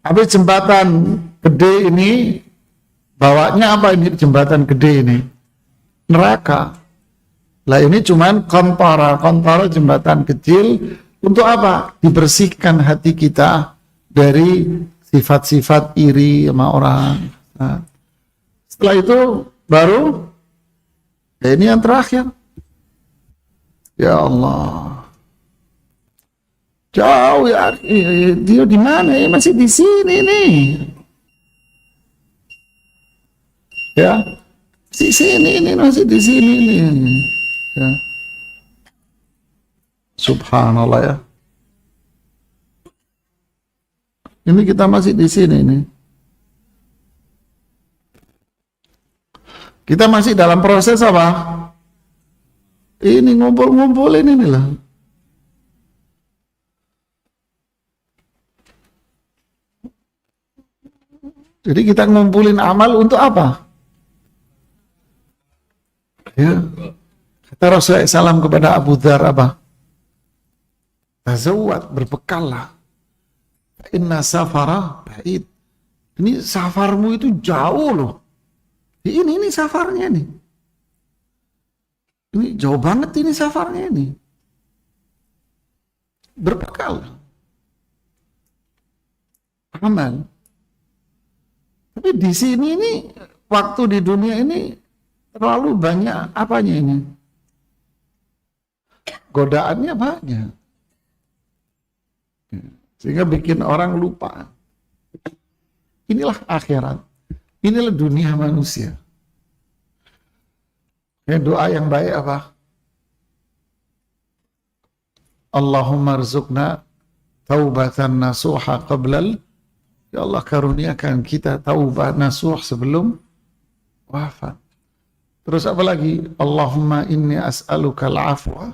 Habis jembatan gede ini, bawanya apa ini jembatan gede ini? Neraka. Lah ini cuman kontara jembatan kecil untuk apa? Dibersihkan hati kita dari sifat-sifat iri sama orang. Nah, setelah itu baru ini yang terakhir. Ya Allah. Jauh ya. Dia di mana ya? Masih di sini nih. Ya. Di sini ini masih di sini nih. Ya. Subhanallah ya. Ini kita masih di sini nih. Kita masih dalam proses apa? Ini ngumpul-ngumpulin inilah. Jadi kita ngumpulin amal untuk apa? Ya. Kata Rasulullah SAW kepada Abu Dzar apa? tazawwad, berbekallah. Inna safara ba'id. Ini safarmu itu jauh loh. Ini safarnya nih. Ini jauh banget ini safarnya ini. Berbekal. Amal. Tapi di sini ini, waktu di dunia ini terlalu banyak apanya ini? Godaannya banyak. Sehingga bikin orang lupa. Inilah akhirat. Inilah dunia manusia. Doa yang baik apa? Allahumma rzuqna taubatan nasuha qablal. Ya Allah, karuniakan kita taubah nasuh sebelum wafat. Terus apa lagi? Allahumma inni as'aluka al-afwa.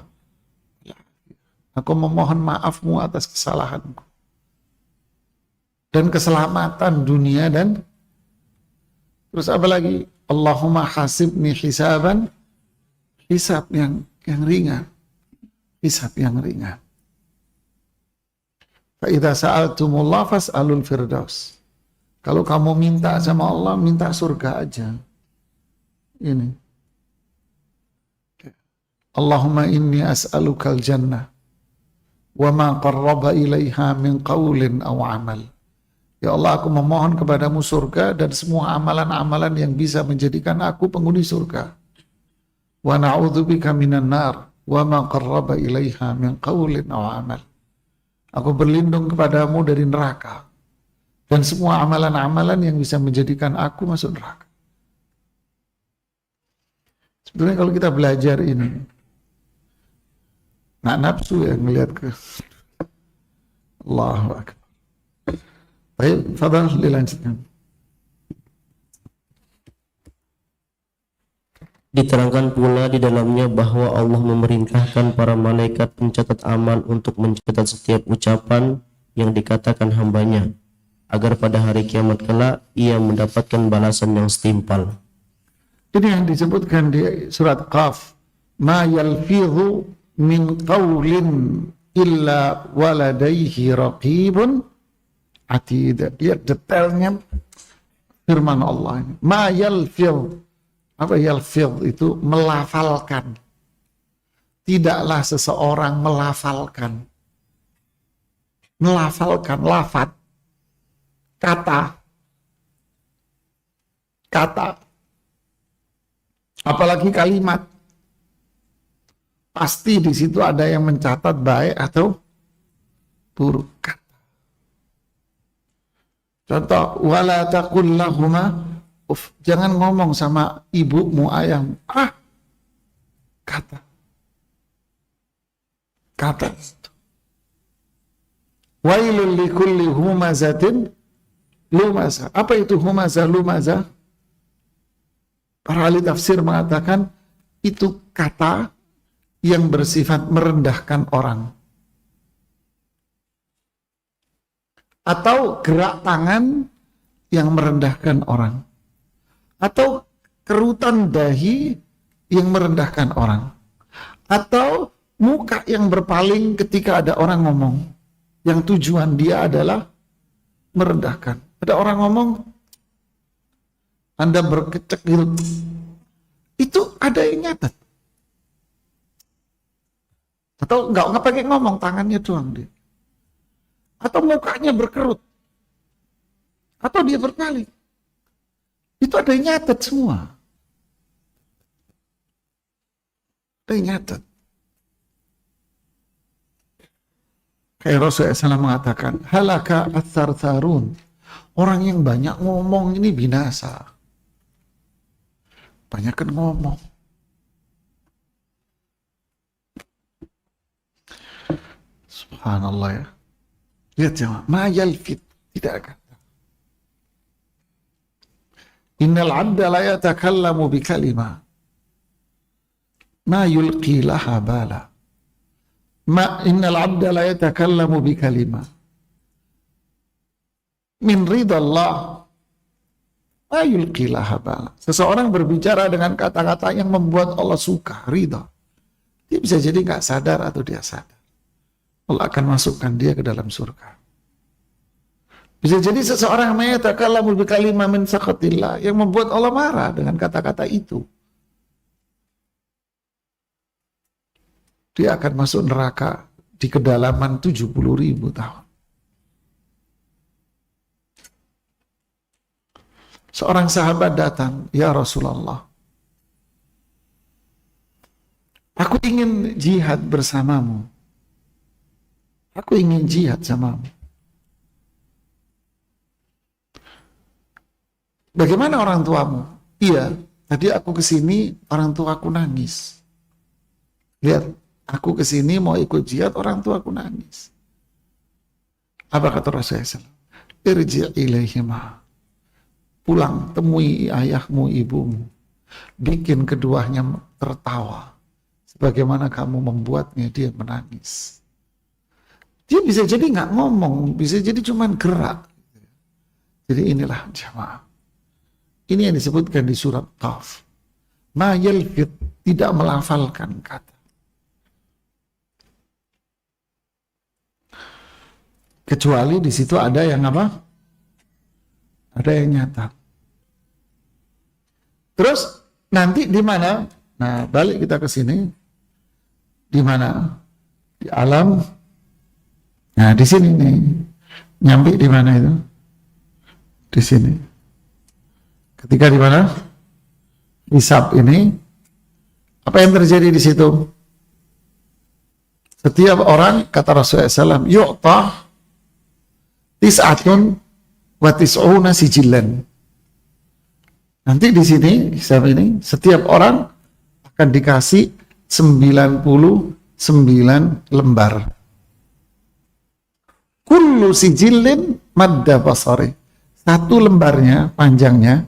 Aku memohon maafmu atas kesalahanku. Dan keselamatan dunia dan terus apa lagi? Allahumma hasibni hisaban, hisab yang ringan. Hisab yang ringan. Fa idza sa'altumullah fas'alul firdaus. Kalau kamu minta sama Allah, minta surga aja. Ini. Allahumma inni as'alukal jannah wa ma qarraba ilaiha min qaulin aw amal. Ya Allah, aku memohon kepadamu surga dan semua amalan-amalan yang bisa menjadikan aku penghuni surga. Wa na'udzubika minan nar wa ma qarraba ilaiha min qaulin aw amal. Aku berlindung kepadamu dari neraka dan semua amalan-amalan yang bisa menjadikan aku masuk neraka. Sebenarnya kalau kita belajar ini, nggak nafsu ya melihat ke Allahu Akbar. Baik, fadal dilanjutkan. Diterangkan pula di dalamnya bahwa Allah memerintahkan para malaikat pencatat amal untuk mencatat setiap ucapan yang dikatakan hambanya, agar pada hari kiamat kelak ia mendapatkan balasan yang setimpal. Ini yang disebutkan di surat Qaf, ma yalfidhu min qawlin illa waladaihi raqibun atid. Lihat detailnya firman Allah ini. Ma yalfidh. Apa yalfidh itu? Melafalkan. Tidaklah seseorang melafalkan. Melafalkan, lafad. Kata. Apalagi kalimat. Pasti di situ ada yang mencatat baik atau buruk. Contoh, wala taqul lahuma uff. Jangan ngomong sama ibumu, ayahmu. Kata. Wailul likulli humazatin lumazah. Apa itu humazah, lumazah? Para ahli tafsir mengatakan itu kata yang bersifat merendahkan orang. Atau gerak tangan yang merendahkan orang. Atau kerutan dahi yang merendahkan orang. Atau muka yang berpaling ketika ada orang ngomong. Yang tujuan dia adalah merendahkan. Ada orang ngomong, Anda berkecek gitu. Itu ada yang nyatet. Atau nggak pakai ngomong, tangannya doang dia. Atau mukanya berkerut. Atau dia berpaling. Itu ada yang nyatet semua. Ada yang nyatet. Kayak Rasulullah SAW mengatakan, halaka atsartsarun. Orang yang banyak ngomong ini binasa. Banyakan ngomong. Subhanallah ya. Lihat jemaah, ma yalfid, tidak kata. Innal 'abda la yatakallamu bi kalimah ma yulqi laha bala. Innal 'abda la yatakallamu bi kalimah min ridallah ma yulqi laha bala. Seseorang berbicara dengan kata-kata yang membuat Allah suka, ridha. Dia bisa jadi nggak sadar atau dia sadar. Allah akan masukkan dia ke dalam surga. Bisa jadi seseorang yatakallamu bi kalimah min sakhatillah, yang membuat Allah marah dengan kata-kata itu. Dia akan masuk neraka di kedalaman 70.000 tahun. Seorang sahabat datang, "Ya Rasulullah, aku ingin jihad bersamamu. Aku ingin jihad samamu. Bagaimana orang tuamu?" "Iya, tadi aku kesini, orang tuaku nangis. Lihat, aku kesini mau ikut jihad, orang tuaku nangis." Apa kata Rasulullah SAW? "Irji' ilaihima." Pulang, temui ayahmu, ibumu. Bikin keduanya tertawa. Sebagaimana kamu membuatnya dia menangis. Dia bisa jadi nggak ngomong, bisa jadi cuman gerak. Jadi inilah jamaah. Ini yang disebutkan di surat Qaf. Ma yalfid, tidak melafalkan kata. Kecuali di situ ada yang apa? Ada yang nyata. Terus nanti di mana? Nah, balik kita ke sini. Di mana? Di alam. Nah, di sini nih. Nyampe di mana itu? Di sini. Ketika di mana? Hisab ini, apa yang terjadi di situ? Setiap orang, kata Rasulullah SAW, yu'ta tis'atun wa tis'una sijillan. Nanti di sini, hisab ini, setiap orang akan dikasih 99 lembar. Kullu sijillin madda basari. Satu lembarnya, panjangnya,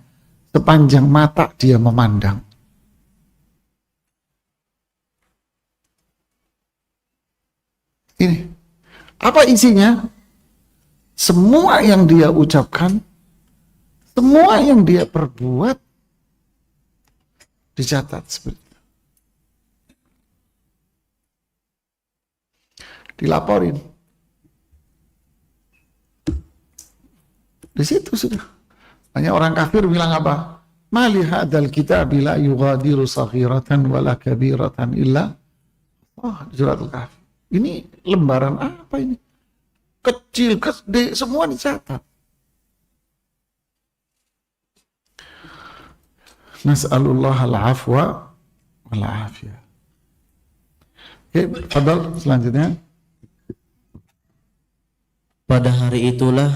sepanjang mata dia memandang. Ini. Apa isinya? Semua yang dia ucapkan, semua yang dia perbuat, dicatat seperti itu. Dilaporin. Di situ sudah. Hanya orang kafir bilang apa? Mali hadzal kitab la yughadiru saghiratan wala kabiratan illa. Di surat Al-Kahfi. Ini lembaran apa ini? Kecil, gede, semua dicatat. Nas'alullah al-afwa wal-afiyah. Oke, fadal selanjutnya. Pada hari itulah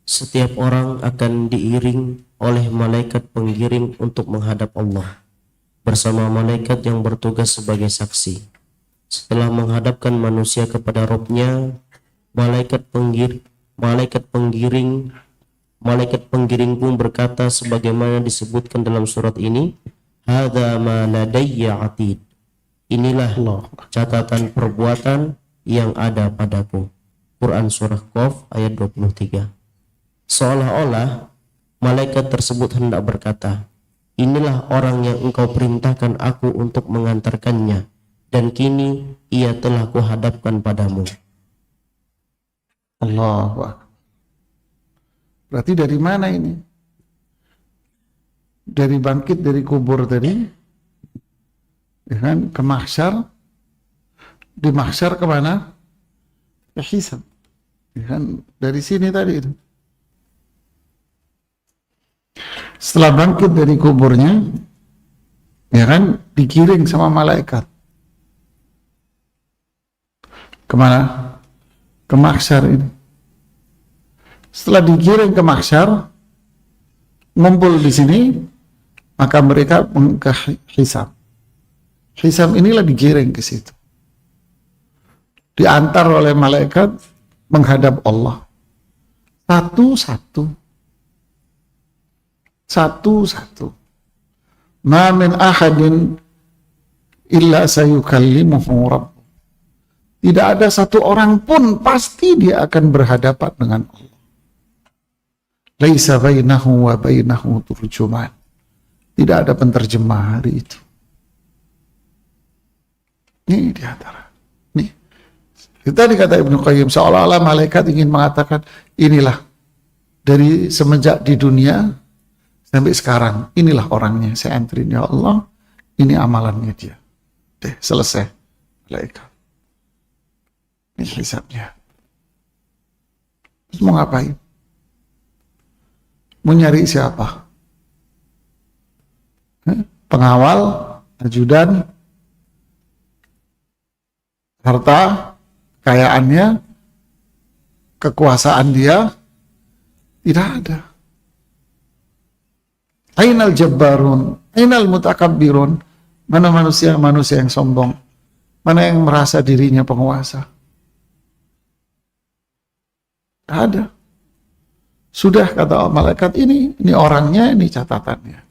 setiap orang akan diiring oleh malaikat pengiring untuk menghadap Allah bersama malaikat yang bertugas sebagai saksi. Setelah menghadapkan manusia kepada Robnya, malaikat pengiring pun berkata sebagaimana disebutkan dalam surat ini, hadza ma ladayya atid. Inilah catatan perbuatan yang ada padaku. Quran surah Qaf ayat 23. Seolah-olah malaikat tersebut hendak berkata, inilah orang yang engkau perintahkan aku untuk mengantarkannya, dan kini ia telah kuhadapkan padamu. Allahu Akbar. Berarti dari mana ini? Dari bangkit dari kubur tadi, ya kan, ke mahsyar. Di mahsyar kemana? Ke hisab. Ya kan, dari sini tadi itu. Setelah bangkit dari kuburnya, ya kan, dikirim sama malaikat. Kemana? Ke mahsyar ini. Setelah dikirim ke mahsyar, ngumpul di sini, maka mereka ke hisab. Hisab inilah dikirim ke situ. Diantar oleh malaikat menghadap Allah. Satu-satu. Satu-satu. Ma min ahadin illa sayukallimuhu rabb. Tidak ada satu orang pun pasti dia akan berhadapan dengan Allah. Laisa bainahu wa bainahu turjuman. Tidak ada penterjemah hari itu. Ini di antara. Nih. Tadi kata Ibnu Qayyim, seolah-olah malaikat ingin mengatakan, inilah dari semenjak di dunia sampai sekarang, inilah orangnya, saya anterin ya Allah, ini amalannya dia. Deh, selesai. Malaikat. Ini hisabnya. Terus mau ngapain? Mau nyari siapa? Pengawal, ajudan, harta, kekayaannya, kekuasaan dia, tidak ada. Ainal jabbarun, ainal mutakabbirun, mana manusia yang sombong, mana yang merasa dirinya penguasa. Tidak ada. Sudah kata malaikat ini orangnya, ini catatannya.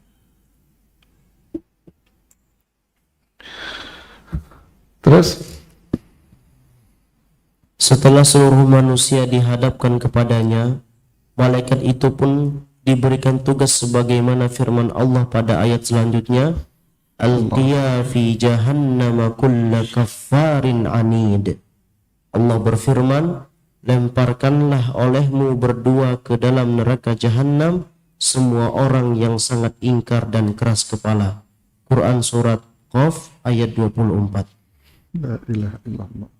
Terus Setelah seluruh manusia dihadapkan kepadanya, malaikat itu pun diberikan tugas sebagaimana firman Allah pada ayat selanjutnya, Alqiya fi jahannama kulla kaffarin anid. Allah berfirman, lemparkanlah olehmu berdua ke dalam neraka jahanam semua orang yang sangat ingkar dan keras kepala. Quran surat Qaf ayat 24. La ilaha illallah.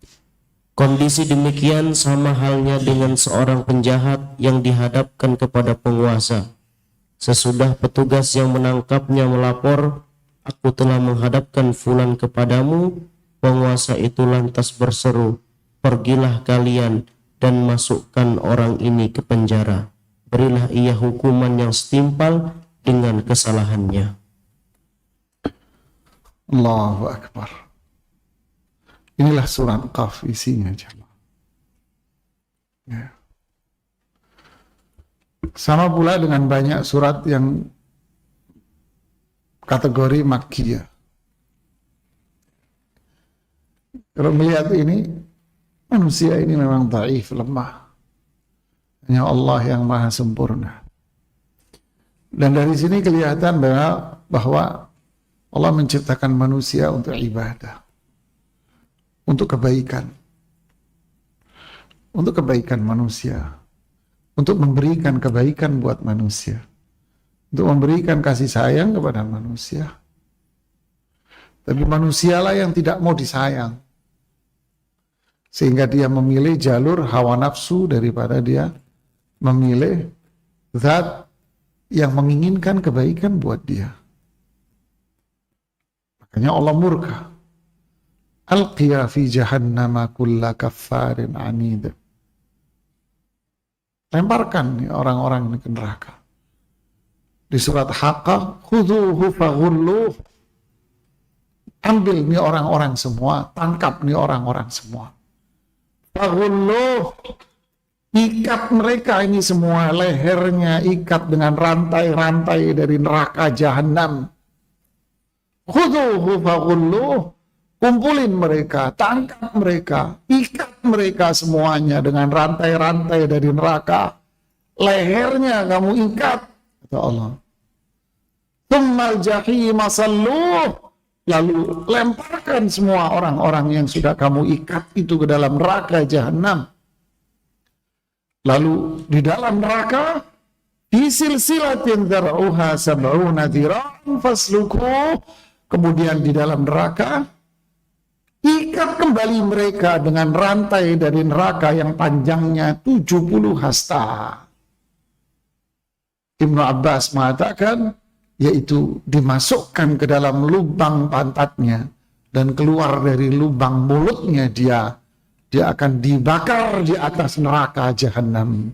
Kondisi demikian sama halnya dengan seorang penjahat yang dihadapkan kepada penguasa. Sesudah petugas yang menangkapnya melapor, aku telah menghadapkan fulan kepadamu, penguasa itu lantas berseru, pergilah kalian dan masukkan orang ini ke penjara. Berilah ia hukuman yang setimpal dengan kesalahannya. Allahu Akbar. Inilah surat Qaf isinya, jemaah. Ya. Sama pula dengan banyak surat yang kategori Makkiyah. Kalau melihat ini, manusia ini memang dhaif, lemah. Hanya Allah yang maha sempurna. Dan dari sini kelihatan bahwa Allah menciptakan manusia untuk ibadah. Untuk kebaikan manusia, untuk memberikan kebaikan buat manusia, untuk memberikan kasih sayang kepada manusia. Tapi manusialah yang tidak mau disayang, sehingga dia memilih jalur hawa nafsu daripada dia memilih zat yang menginginkan kebaikan buat dia. Makanya Allah murka. Alqiya fi jahannama kulla kaffarin anid. Lemparkan nih orang-orang ini ke neraka. Di surat Haqqah, khudhuhu faghulluh. Ambil nih orang-orang semua, tangkap nih orang-orang semua. Faghulluh. Ikat mereka ini semua, lehernya ikat dengan rantai-rantai dari neraka jahanam. Khudhuhu faghulluh. Kumpulin mereka, tangkap mereka, ikat mereka semuanya dengan rantai-rantai dari neraka. Lehernya kamu ikat, kata Allah. Tsummal jahima salluh. Lalu lemparkan semua orang-orang yang sudah kamu ikat itu ke dalam neraka jahanam. Lalu di dalam neraka, fi silsilatin dar'uha sab'una dhira'an fasluku. Kemudian di dalam neraka, ikat kembali mereka dengan rantai dari neraka yang panjangnya 70 hasta. Ibnu Abbas mengatakan, yaitu dimasukkan ke dalam lubang pantatnya dan keluar dari lubang mulutnya dia akan dibakar di atas neraka jahanam.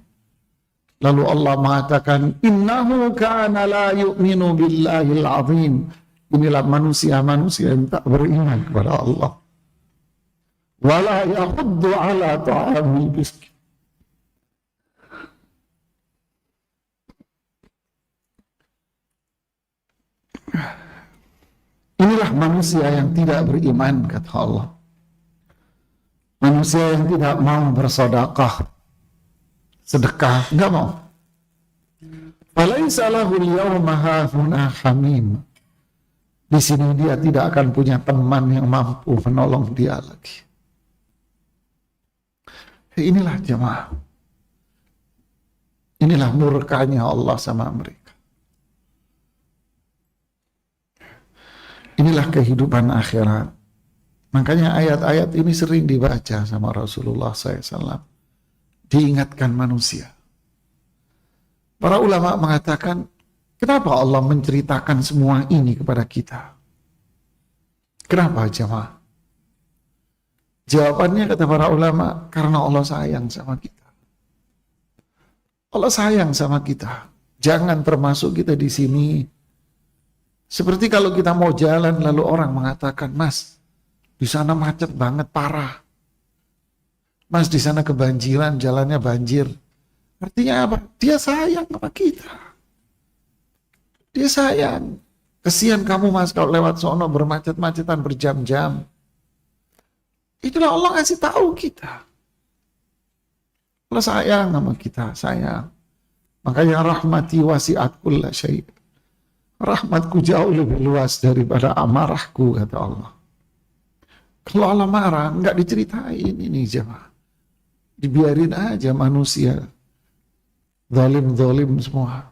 Lalu Allah mengatakan, innahu kana la yu'minu billahil azim. Inilah manusia-manusia yang tak beriman kepada Allah. Wala yahuddu ala ta'amil miskin. Inilah manusia yang tidak beriman, kata Allah. Manusia yang tidak mau bersedekah, enggak mau. Falaisa lahu al-yawma hahuna hamim. Di sini dia tidak akan punya teman yang mampu menolong dia lagi. Inilah jemaah. Inilah murkanya Allah sama mereka. Inilah kehidupan akhirat. Makanya ayat-ayat ini sering dibaca sama Rasulullah SAW. Diingatkan manusia. Para ulama mengatakan, kenapa Allah menceritakan semua ini kepada kita? Kenapa jemaah? Jawabannya kata para ulama, karena Allah sayang sama kita. Allah sayang sama kita. Jangan termasuk kita di sini. Seperti kalau kita mau jalan lalu orang mengatakan, Mas, di sana macet banget, parah. Mas, di sana kebanjiran, jalannya banjir. Artinya apa? Dia sayang sama kita. Dia sayang. Kesian kamu Mas kalau lewat sono bermacet-macetan berjam-jam. Itulah Allah kasih tahu kita. Allah sayang sama kita, sayang. Makanya rahmati wasi'at kulla syai'. Rahmatku jauh lebih luas daripada amarahku, kata Allah. Kalau Allah marah, nggak diceritain ini jemaah. Dibiarin aja manusia. Zalim-zalim semua.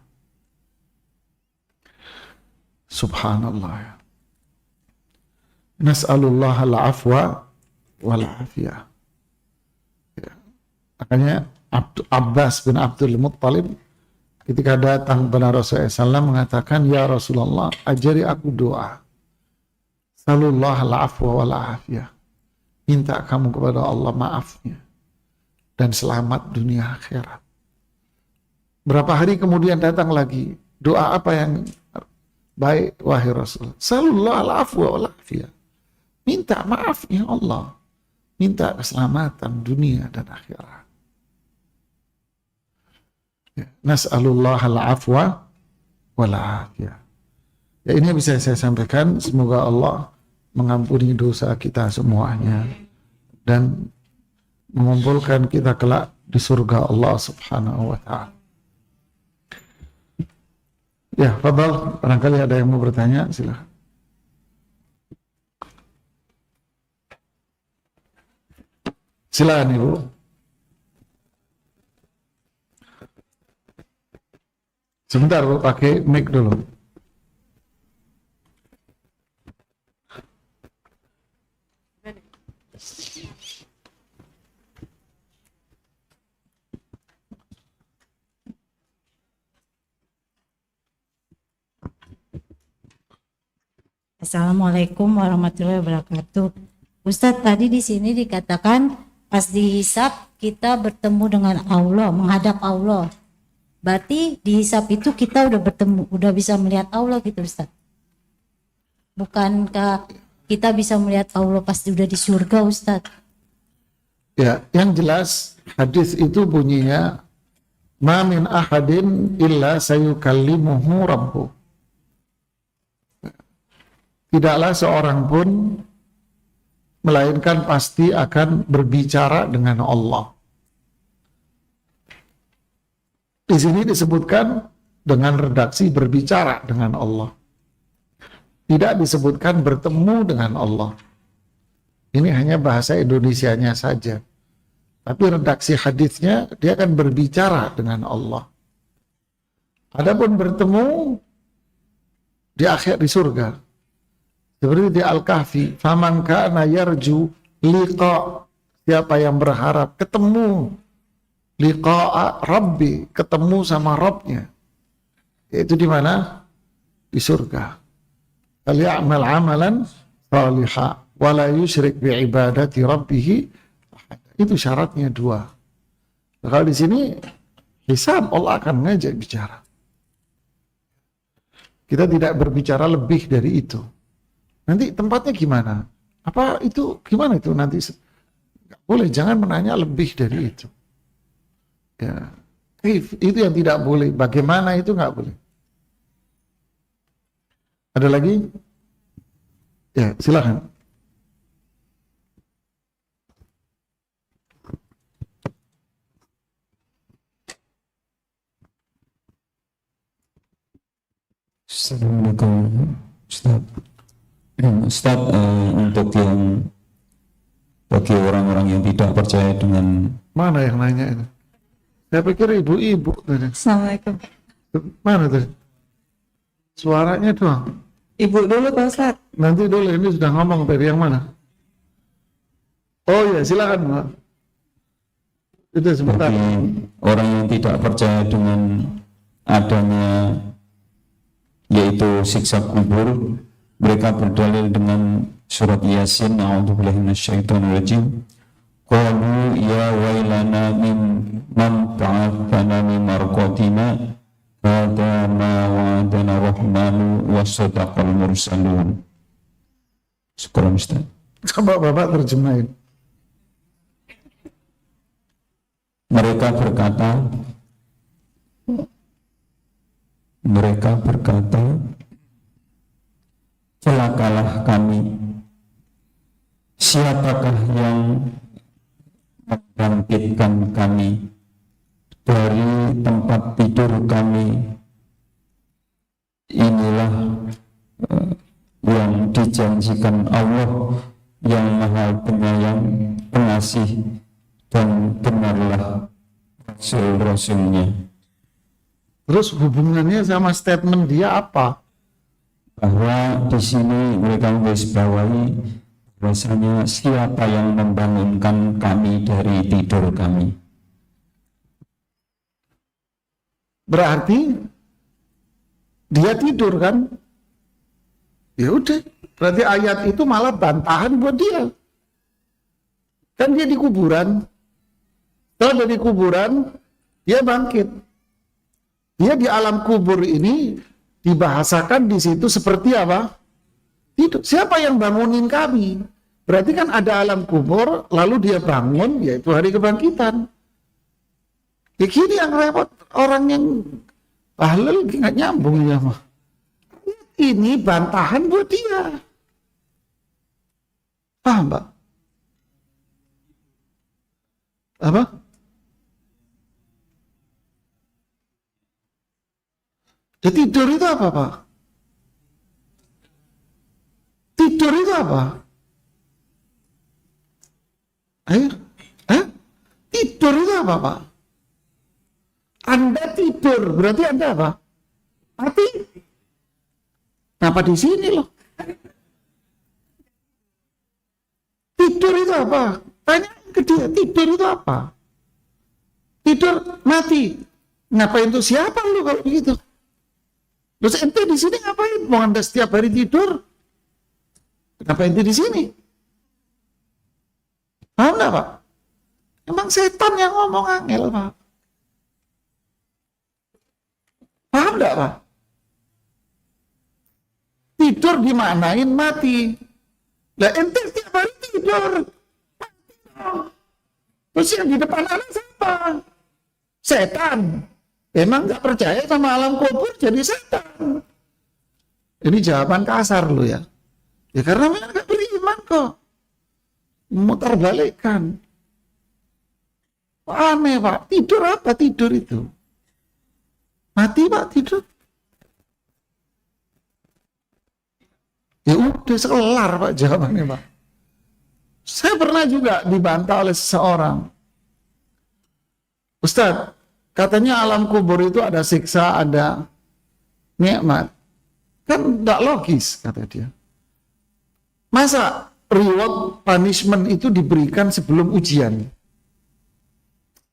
Subhanallah. Nas'alullah al-afwa wal-afiyah. Ya. Makanya Abbas bin Abdul Muttalib ketika datang kepada Rasulullah SAW mengatakan, Ya Rasulullah, ajari aku doa. Salullah al-afwa wal-afiyah. Minta kamu kepada Allah maafnya dan selamat dunia akhirat. Berapa hari kemudian datang lagi, doa apa yang baik wahai Rasul? Salullah al-afwa wal-afiyah. Minta maaf ya Allah. Minta keselamatan dunia dan akhirat. Ya. Nas'alullah al-afwa wal-afiyah. Ya, ini bisa saya sampaikan. Semoga Allah mengampuni dosa kita semuanya dan mengumpulkan kita kelak di surga Allah Subhanahu wa ta'ala. Ya, fadal, barangkali ada yang mau bertanya, silakan. Silakan Ibu. Sebentar Bu, pakai mic dulu. Assalamualaikum warahmatullahi wabarakatuh. Ustadz, tadi di sini dikatakan pas dihisap kita bertemu dengan Allah, menghadap Allah. Berarti dihisap itu kita udah bertemu, udah bisa melihat Allah gitu Ustadz. Bukankah kita bisa melihat Allah pasti udah di surga Ustadz? Ya, yang jelas hadis itu bunyinya, Ma min ahadin illa sayukallimuhu rabbuh. Tidaklah seorang pun melainkan pasti akan berbicara dengan Allah. Di sini disebutkan dengan redaksi berbicara dengan Allah. Tidak disebutkan bertemu dengan Allah. Ini hanya bahasa Indonesianya saja. Tapi redaksi hadisnya dia akan berbicara dengan Allah. Adapun bertemu di akhir di surga. Seperti di Al-Kahfi, faman kana yarju liqa, siapa yang berharap ketemu liqa'a rabbi, ketemu sama Rabbnya. Yaitu di mana? Di surga. Falya'mal amalan salihah wa la yusyrik bi ibadati rabbih. Itu syaratnya dua. Kalau di sini hisab, Allah akan ngajak bicara. Kita tidak berbicara lebih dari itu. Nanti tempatnya gimana? Apa itu gimana itu nanti? Nggak boleh, jangan menanya lebih dari itu. Ya, itu yang tidak boleh. Bagaimana itu nggak boleh. Ada lagi? Ya, silakan. Assalamualaikum Ustaz. Ustaz, untuk yang bagi orang-orang yang tidak percaya dengan Mana yang nanya itu? Saya pikir ibu-ibu tadi. Assalamualaikum. Mana tadi? Suaranya doang. Ibu dulu Pak Ustadz. Nanti dulu, ini sudah ngomong tadi, yang mana? Oh ya, silakan Pak. Itu sebentar. Bagi orang yang tidak percaya dengan adanya yaitu siksa kubur, mereka berdalil dengan surat Yasin, a'udzubillahi minasyaitonirrajim. Qalu ya wailana mimman ba'athana min marqatina hadza ma wa'adana rahmanu wa sadaqal mursalun. Syukran Ustaz. Coba Bapak terjemahin. Mereka berkata, celakalah kami. Siapakah yang membangkitkan kami dari tempat tidur kami? Inilah yang dijanjikan Allah yang Maha Penyayang, Pengasih, dan benarlah Rasul-Rasulnya. Terus hubungannya sama statement dia apa? Bahwa di sini mereka menggarisbawahi bahwasanya siapa yang membangunkan kami dari tidur kami. Berarti dia tidur kan? Ya udah, berarti ayat itu malah bantahan buat dia. Kan dia di kuburan. Setelah dari kuburan, dia bangkit. Dia di alam kubur ini dibahasakan di situ seperti apa? Tidur. Siapa yang bangunin kami? Berarti kan ada alam kubur, lalu dia bangun, yaitu hari kebangkitan. Ya gini yang repot, orang yang bahlul nggak nyambung ya mah. Ini bantahan buat dia. Paham Pak? Apa? Ya, tidur itu apa Pak? Tidur itu apa? Ayo, tidur itu apa Pak? Anda tidur, berarti Anda apa? Mati. Kenapa di sini loh? Tidur itu apa? Tanya ke dia, tidur itu apa? Tidur, mati. Ngapain tuh siapa lu kalau begitu? Terus ente di sini ngapain? Mau Anda setiap hari tidur? Kenapa ente di sini? Paham nggak Pak? Emang setan yang ngomong angel Pak. Paham nggak Pak? Tidur dimanain mati. Lah ente setiap hari tidur. Mati dong. Terus yang di depan anak siapa? Setan. Emang nggak percaya sama alam kubur jadi setan. Ini jawaban kasar lo ya. Ya karena mereka nggak beriman kok. Mutar balikkan. Aneh Pak. Tidur apa tidur itu? Mati Pak tidur. Ya udah sekelar Pak jawabannya Pak. Saya pernah juga dibantah oleh seseorang. Ustadz, katanya alam kubur itu ada siksa, ada nikmat. Kan tidak logis, kata dia. Masa reward punishment itu diberikan sebelum ujian?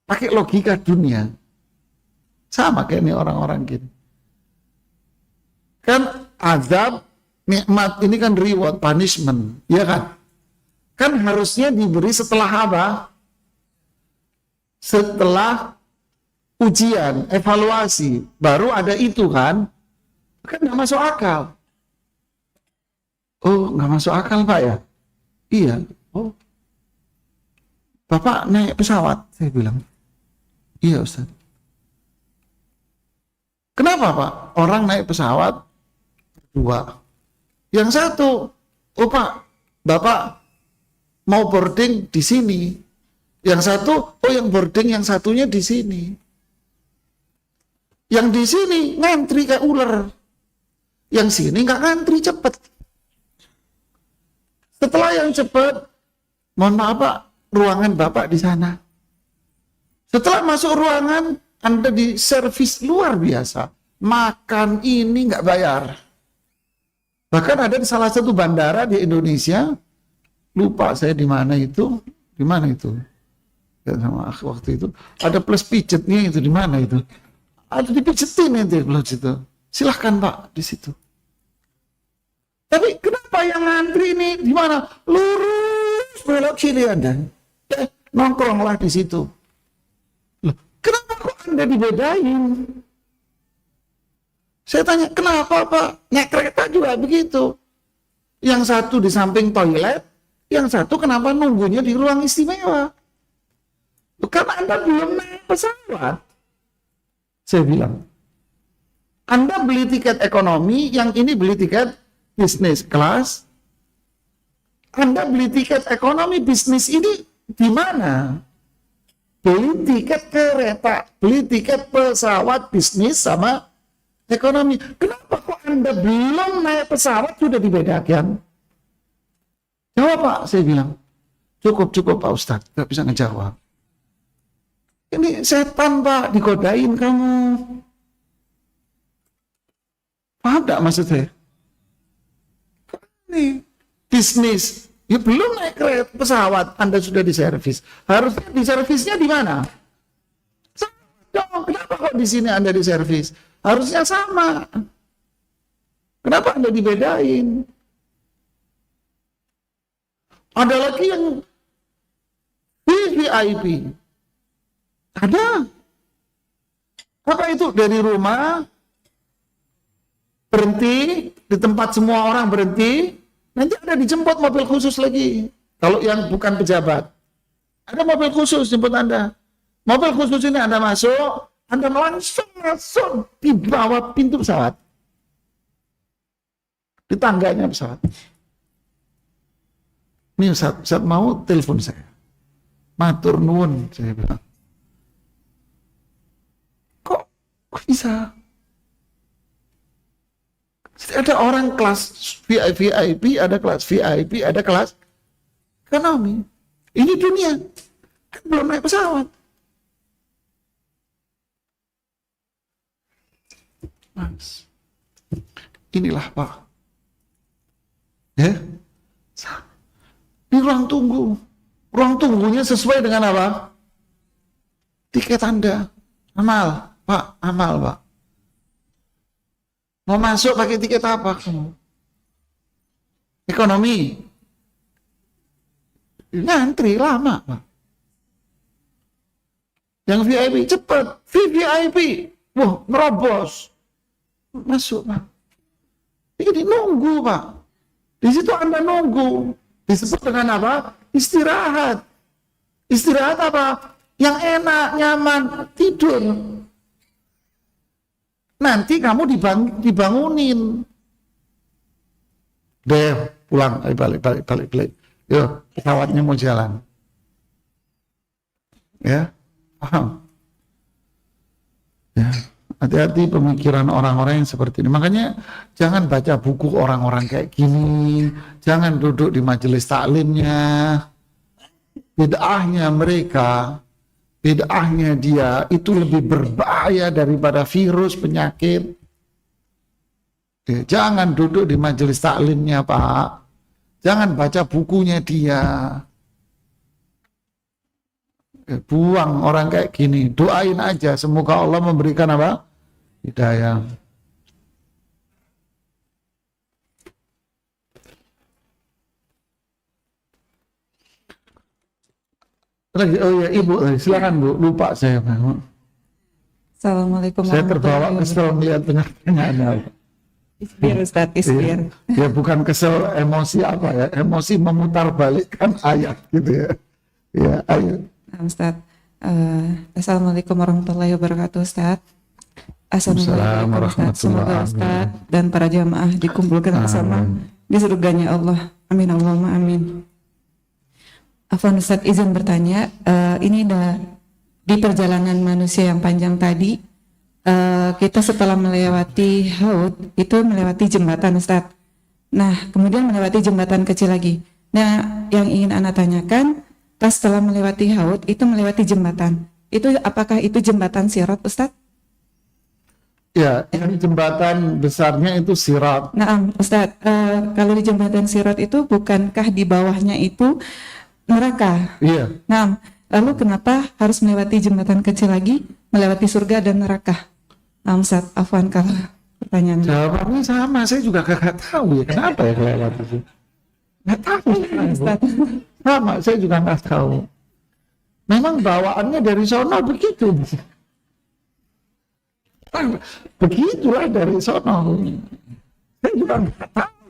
Pakai logika dunia. Sama kayak ini orang-orang gini. Kan azab, nikmat ini kan reward punishment, ya kan? Kan harusnya diberi setelah apa? Setelah ujian, evaluasi, baru ada itu kan? Kan nggak masuk akal. Oh, nggak masuk akal Pak ya? Iya. Oh, Bapak naik pesawat, saya bilang. Iya Ustaz. Kenapa Pak? Orang naik pesawat berdua. Yang satu, oh Pak, Bapak mau boarding di sini. Yang satu, oh yang boarding yang satunya di sini. Yang di sini ngantri kayak ular. Yang sini nggak ngantri cepet. Setelah yang cepet, mohon maaf Pak, ruangan Bapak di sana. Setelah masuk ruangan, Anda di servis luar biasa. Makan ini nggak bayar. Bahkan ada di salah satu bandara di Indonesia, lupa saya di mana itu, ya, sama waktu itu, ada plus pijetnya itu di mana itu, ada dipijetin itu plus itu, silahkan Pak di situ. Tapi kenapa yang ngantri ini di mana? Lurus belok kiri Anda, nongkronglah di situ. Loh, kenapa kok Anda dibedain? Saya tanya, kenapa Pak? Naik kereta juga begitu. Yang satu di samping toilet, yang satu kenapa nunggunya di ruang istimewa? Karena Anda belum naik pesawat. Saya bilang, Anda beli tiket ekonomi, yang ini beli tiket bisnis kelas. Anda beli tiket ekonomi bisnis ini di mana? Beli tiket kereta, beli tiket pesawat bisnis sama ekonomi. Kenapa kok Anda belum naik pesawat sudah dibedakan? Jawab Pak, saya bilang. Cukup Pak Ustadz, gak bisa ngejawab. Ini setan Pak, digodain kamu. Paham gak maksud saya? Ini bisnis, ya belum naik kereta pesawat, Anda sudah diservis. Harusnya diservisnya di mana? Kenapa kok di sini Anda diservis? Harusnya sama. Kenapa Anda dibedain? Ada lagi yang VVIP. Ada. Apa itu? Dari rumah, berhenti, di tempat semua orang berhenti, nanti ada dijemput mobil khusus lagi. Kalau yang bukan pejabat. Ada mobil khusus jemput Anda. Mobil khusus ini Anda masuk, Anda langsung masuk di bawah pintu pesawat. Di tangganya pesawat. Ini Ustaz mau telepon saya. Matur nuwun, saya bilang. Kok bisa? Ada orang kelas VIP, ada kelas VIP, ada kelas ekonomi. Ini dunia. Kan belum naik pesawat. Mas, inilah Pak. Ya. Ini ruang tunggu. Ruang tunggunya sesuai dengan apa? Tiket Anda. Amal, Pak, amal, Pak. Mau masuk pakai tiket apa kamu? Ekonomi. Ngantri lama, Pak. Yang VIP cepat, VVIP. Wah, nerobos. Masuk, Pak. Ini nunggu, Pak. Di situ Anda nunggu. Disebut dengan apa? Istirahat. Istirahat apa? Yang enak, nyaman, tidur. Nanti kamu dibangunin. Deh, pulang. Balik. Yuk, pesawatnya mau jalan. Ya, paham? Ya. Hati-hati pemikiran orang-orang yang seperti ini. Makanya jangan baca buku orang-orang kayak gini. Jangan duduk di majelis taklimnya. Bid'ahnya mereka, bid'ahnya dia itu lebih berbahaya daripada virus, penyakit. Jangan duduk di majelis taklimnya, Pak. Jangan baca bukunya dia. Buang orang kayak gini. Doain aja. Semoga Allah memberikan apa? Hidayah. Oh ya Ibu, silakan Bu. Lupa saya. Assalamualaikum Saya terbawa kesel melihat tengah-tengahnya. Isbir Ustaz, isbir. Ya bukan kesel, emosi apa ya? Emosi memutarbalikkan ayat gitu ya. Ya, ayo. Nah, Ustaz. Assalamualaikum warahmatullahi wabarakatuh Ustaz. Assalamualaikum Ustaz. Semoga Ustaz dan para jamaah dikumpulkan bersama di surganya Allah. Amin Allahumma amin. Afwan Ustaz, izin bertanya, ini di perjalanan manusia yang panjang tadi, kita setelah melewati haud itu melewati jembatan Ustaz. Nah kemudian melewati jembatan kecil lagi. Nah yang ingin Ana tanyakan, pas setelah melewati haud itu melewati jembatan. Itu apakah itu jembatan sirat, Ustadz? Ya, yang jembatan besarnya itu sirat. Nah, Ustadz, kalau di jembatan sirat itu bukankah di bawahnya itu neraka? Iya. Nah, lalu kenapa harus melewati jembatan kecil lagi, melewati surga dan neraka? Nah, Ustadz, afwan kalau pertanyaan. Jawabannya sama, saya juga gak tahu ya kenapa ya kelewat itu. Gak tahu. Ustadz. Sama, saya juga gak tahu. Memang bawaannya dari sono begitu. Begitulah dari sono. Saya juga nggak tahu.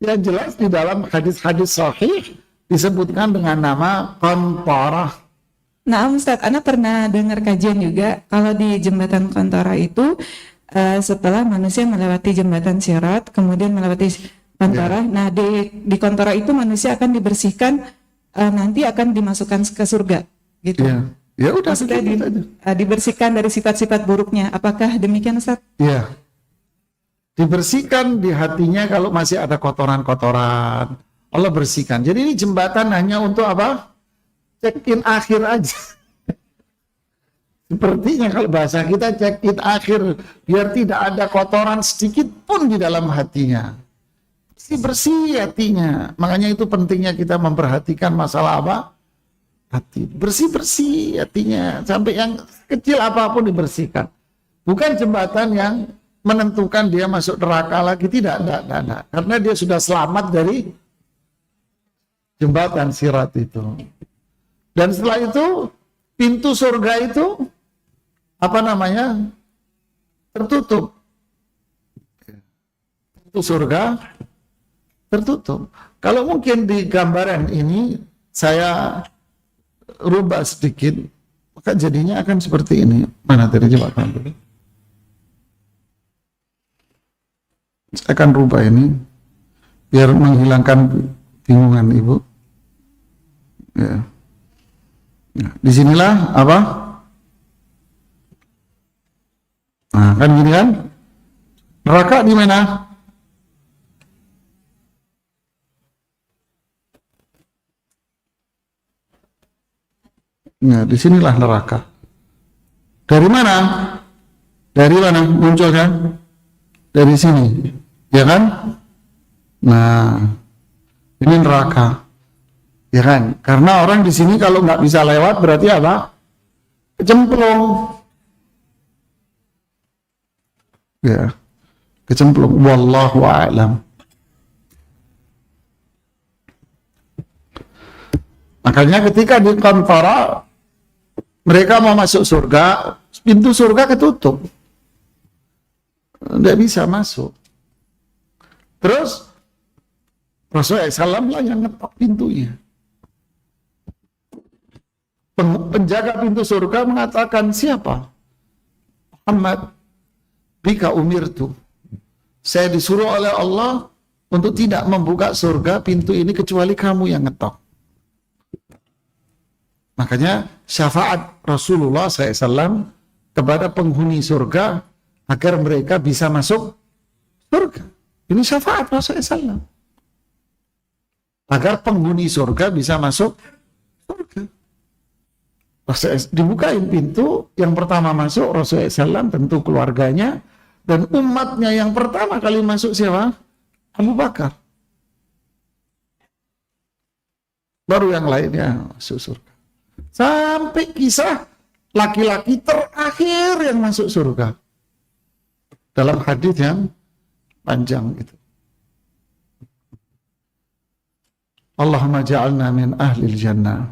Yang jelas di dalam hadis-hadis sahih disebutkan dengan nama Qantarah. Nah, Ustadz, Ana pernah dengar kajian juga kalau di jembatan Qantarah itu setelah manusia melewati jembatan sirat, kemudian melewati Qantarah. Nah, di Qantarah itu manusia akan dibersihkan, nanti akan dimasukkan ke surga, gitu. Ya, ya udah Maksudnya begitu saja. dibersihkan dari sifat-sifat buruknya. Apakah demikian, Ustadz? Ya. Dibersihkan di hatinya kalau masih ada kotoran-kotoran. Allah bersihkan. Jadi ini jembatan hanya untuk apa? Check-in akhir aja. Sepertinya kalau bahasa kita check-in akhir. Biar tidak ada kotoran sedikit pun di dalam hatinya. Bersih hatinya. Makanya itu pentingnya kita memperhatikan masalah apa? Hati. Bersih-bersih hatinya. Sampai yang kecil apapun dibersihkan. Bukan jembatan yang menentukan dia masuk neraka lagi. Tidak. Karena dia sudah selamat dari jembatan sirat itu. Dan setelah itu, pintu surga itu, apa namanya? Tertutup. Pintu surga tertutup. Kalau mungkin di gambaran ini, saya rubah sedikit, maka jadinya akan seperti ini. Mana tadi coba tampil. Saya akan rubah ini biar menghilangkan bingungan Ibu. Ya. Nah, disinilah apa? Nah, kan gini kan? Neraka di mana? Nah, disinilah neraka. Dari mana? Dari mana munculnya? Dari sini, ya kan? Nah, ini neraka, ya kan? Karena orang di sini kalau nggak bisa lewat berarti apa? Kecemplung, ya, kecemplung. Wallahu a'lam. Makanya ketika di Qantarah mereka mau masuk surga, pintu surga ketutup. Tidak bisa masuk. Terus Rasulullah SAW lah yang ngetok pintunya. Penjaga pintu surga mengatakan, siapa? Muhammad, bika umirtu. Saya disuruh oleh Allah untuk tidak membuka surga pintu ini kecuali kamu yang ngetok. Makanya syafaat Rasulullah SAW kepada penghuni surga agar mereka bisa masuk surga. Ini syafaat Rasulullah SAW. Agar penghuni surga bisa masuk surga. Dibukain pintu, yang pertama masuk Rasulullah SAW, tentu keluarganya, dan umatnya yang pertama kali masuk siapa? Abu Bakar. Baru yang lainnya masuk surga. Sampai kisah laki-laki terakhir yang masuk surga. Dalam hadis yang panjang itu. Allahumma ja'alna min ahlil jannah.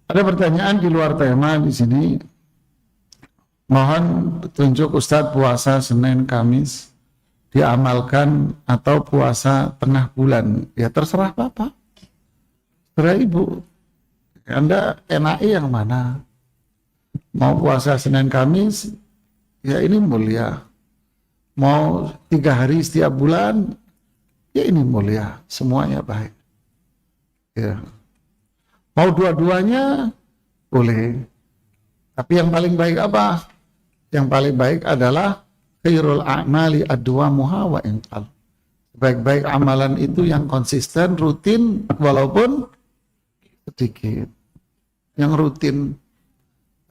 Ada pertanyaan di luar tema di sini. Mohon petunjuk Ustadz, puasa Senin Kamis diamalkan atau puasa tengah bulan. Ya terserah Bapak. Terserah Ibu. Anda enaknya yang mana? Mau puasa Senin Kamis, ya ini mulia. Mau 3 hari setiap bulan, ya ini mulia. Semuanya baik. Ya. Mau dua-duanya, boleh. Tapi yang paling baik apa? Yang paling baik adalah khairul a'mali adwamuha wa inqal. Baik-baik amalan itu yang konsisten, rutin, walaupun sedikit. yang rutin.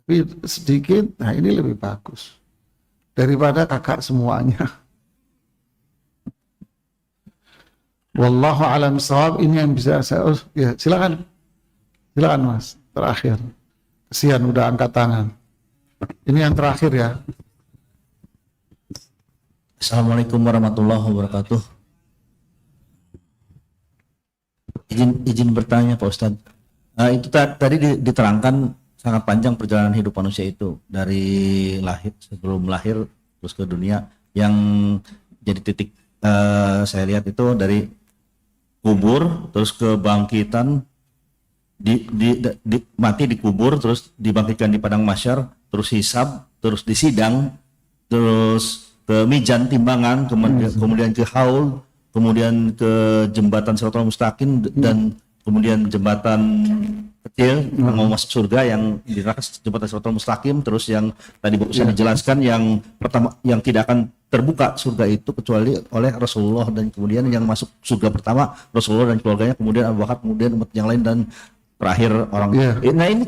Tapi sedikit, nah ini lebih bagus daripada kakak semuanya. Wallahu alam shawab. Ini yang bisa saya, ya silakan Mas, terakhir. Kesian udah angkat tangan. Ini yang terakhir ya. Assalamualaikum warahmatullahi wabarakatuh. Izin bertanya Pak Ustadz. Itu tadi diterangkan sangat panjang perjalanan hidup manusia itu dari lahir, sebelum lahir terus ke dunia. Yang jadi titik saya lihat itu dari kubur terus kebangkitan, mati dikubur terus dibangkitkan di padang mahsyar, terus hisab, terus disidang, terus ke mijan timbangan, kemudian ke haul, kemudian ke jembatan Shiratal Mustaqim, dan kemudian jembatan kecil mau masuk surga yang di neraka jembatan Shiratal Mustaqim. Terus yang tadi Bu Ustaz dijelaskan yang pertama yang tidak akan terbuka surga itu kecuali oleh Rasulullah, dan kemudian yang masuk surga pertama Rasulullah dan keluarganya, kemudian Abu Bakar, kemudian umat yang lain, dan terakhir orang. Nah ini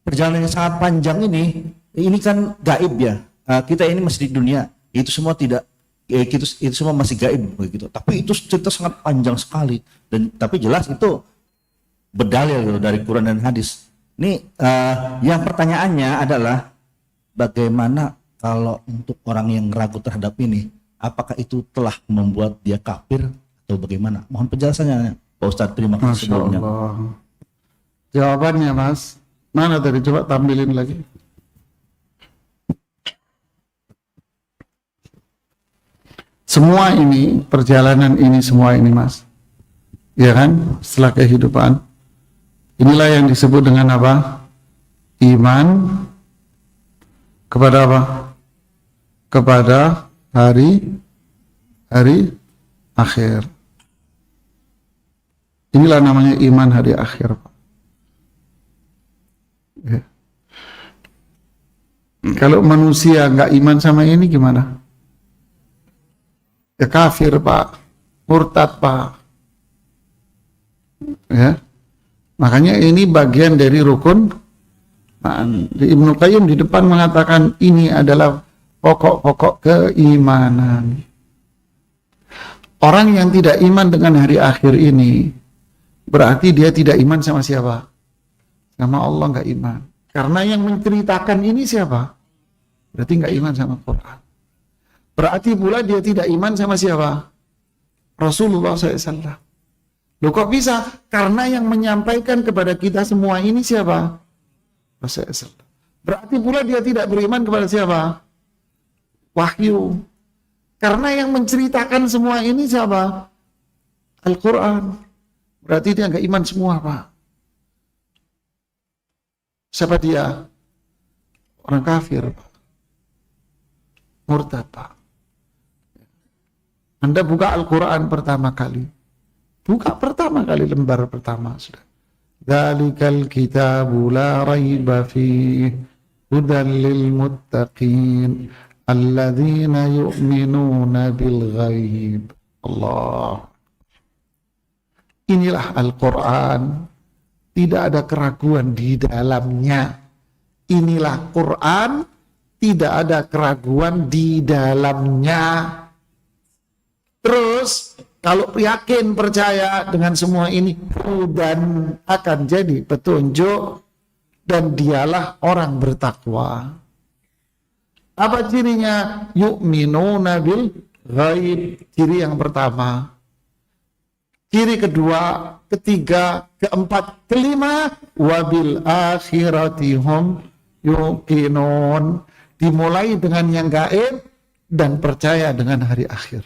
perjalanan yang sangat panjang ini kan gaib ya. Kita ini masih di dunia, itu semua tidak, itu semua masih gaib begitu. Tapi itu cerita sangat panjang sekali, dan tapi jelas itu berdalil gitu, dari Quran dan hadis. Ini yang pertanyaannya adalah bagaimana kalau untuk orang yang ragu terhadap ini, apakah itu telah membuat dia kafir atau bagaimana? Mohon penjelasannya Pak Ustadz. Terima kasih sebelumnya. Jawabannya Mas, mana tadi, coba tampilin lagi. Semua ini, perjalanan ini, semua ini Mas, ya kan, setelah kehidupan, inilah yang disebut dengan apa? Iman kepada apa? Kepada hari akhir. Inilah namanya iman hari akhir, Pak. Ya. Kalau manusia nggak iman sama ini gimana? Ya kafir Pak, murtad Pak. Ya, makanya ini bagian dari rukun. Nah, Ibnu Qayyim di depan mengatakan ini adalah pokok-pokok keimanan. Orang yang tidak iman dengan hari akhir ini berarti dia tidak iman sama siapa? Sama Allah, nggak iman. Karena yang menceritakan ini siapa? Berarti nggak iman sama Quran. Berarti pula dia tidak iman sama siapa? Rasulullah SAW. Loh kok bisa? Karena yang menyampaikan kepada kita semua ini siapa? Rasulullah SAW. Berarti pula dia tidak beriman kepada siapa? Wahyu. Karena yang menceritakan semua ini siapa? Al-Quran. Berarti dia nggak iman semua Pak. Siapa dia? Orang kafir Pak. Murtad Pak. Anda buka Al-Quran pertama kali. Buka pertama kali lembar pertama sudah. Dzalikal kitabu la raiba fihi hudan lil muttaqin alladzina yu'minuna bil ghaib. Allah. Inilah Al-Quran. Tidak ada keraguan di dalamnya. Inilah Quran. Tidak ada keraguan di dalamnya. Terus kalau yakin percaya dengan semua ini, dan akan jadi petunjuk, dan dialah orang bertakwa. Apa cirinya? Yu'minuna bil ghaib. Ciri yang pertama. Ciri kedua, ketiga, keempat, kelima, wabil akhirati hum yuqinun. Dimulai dengan yang gaib dan percaya dengan hari akhir.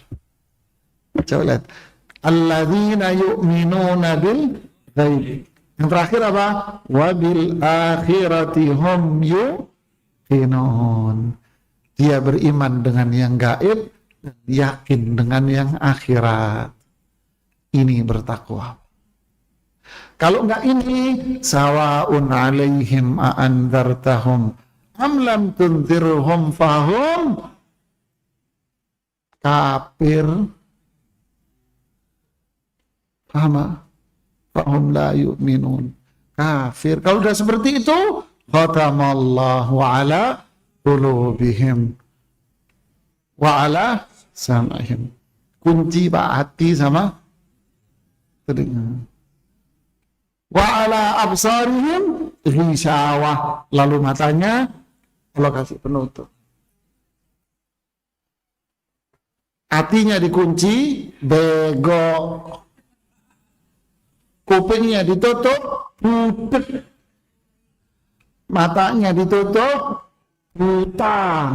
Coba lihat. Alladzina yu'minuna bil ghaib. Yang terakhir apa? Wabil akhirati hum yuqinun. Dia beriman dengan yang gaib dan yakin dengan yang akhirat. Ini bertakwa. Kalau enggak ini, sawaun alaihim a'andzartahum am lam tunzirhum fahum kafir. Faham? Fahum la yu'minun. kafir. Kalau udah seperti itu, khatamallahu ala qulubihim wa ala sam'ihim. Kunci Pak hati sama telinga. Wa ala absarihim ghishawah. Lalu matanya Allah kasih penutup. Hatinya dikunci, bego. Kupingnya ditutup, butek. Matanya ditutup, buta.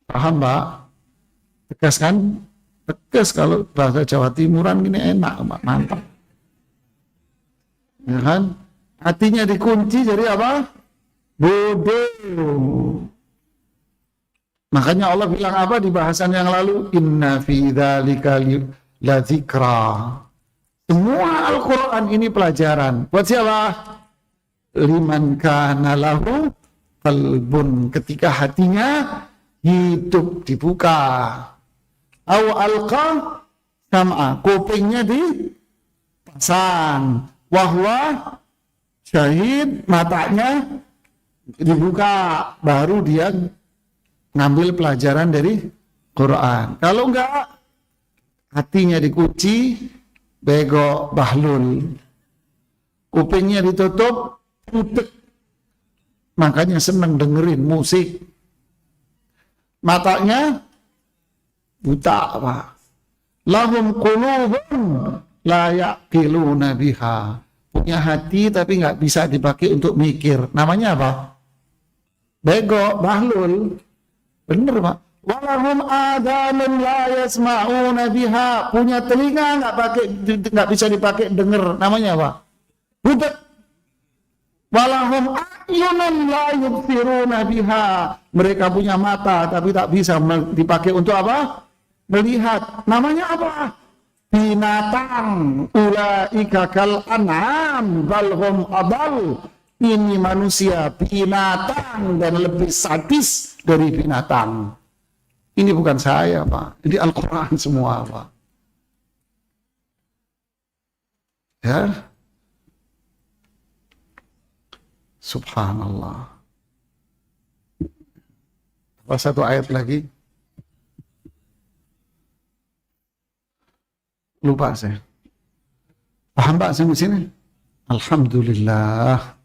Paham, Mbak? Tegas kan? Tegas kalau bahasa Jawa Timuran gini enak, Mbak. Mantap. Ya kan? Hatinya dikunci jadi apa? Bodoh. Makanya Allah bilang apa di bahasan yang lalu? Inna fi dzalika la dzikra. Semua Al-Quran ini pelajaran. Buat siapa? Liman kana lahu qalbun. Ketika hatinya hidup dibuka. Au alqa sam'a. Kupingnya dipasang. Wahwa syahid, matanya dibuka. Baru dia ngambil pelajaran dari Quran. Kalau enggak, hatinya dikunci, bego, bahlul. Kupingnya ditutup, putek. Makanya seneng dengerin musik. Matanya buta, Pak. Lahum qulubun la yaqiluna biha. Punya hati tapi nggak bisa dipakai untuk mikir. Namanya apa? Bego, bahlul. Bener, Pak. Walahum adanun la yasma'una biha. Punya telinga nggak bisa dipakai denger. Namanya apa? Budak. Walahum a'yunun la yubsiruna biha. Mereka punya mata tapi tak bisa dipakai untuk apa? Melihat. Namanya apa? Binatang. Ulaika kal an'am bal hum adall. Ini manusia binatang dan lebih sadis dari binatang. Ini bukan saya, Pak. Ini Al-Quran semua, Pak. Ya. Subhanallah. Apa satu ayat lagi? Lupa saya. Paham, Pak, sampai sini? Alhamdulillah.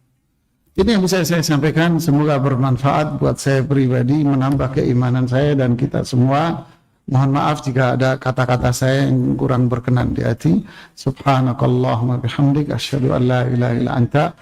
Ini yang bisa saya sampaikan, semoga bermanfaat buat saya pribadi, menambah keimanan saya dan kita semua. Mohon maaf jika ada kata-kata saya yang kurang berkenan di hati. Subhanakallahumma bihamdik, asyhadu an la ilaha illa anta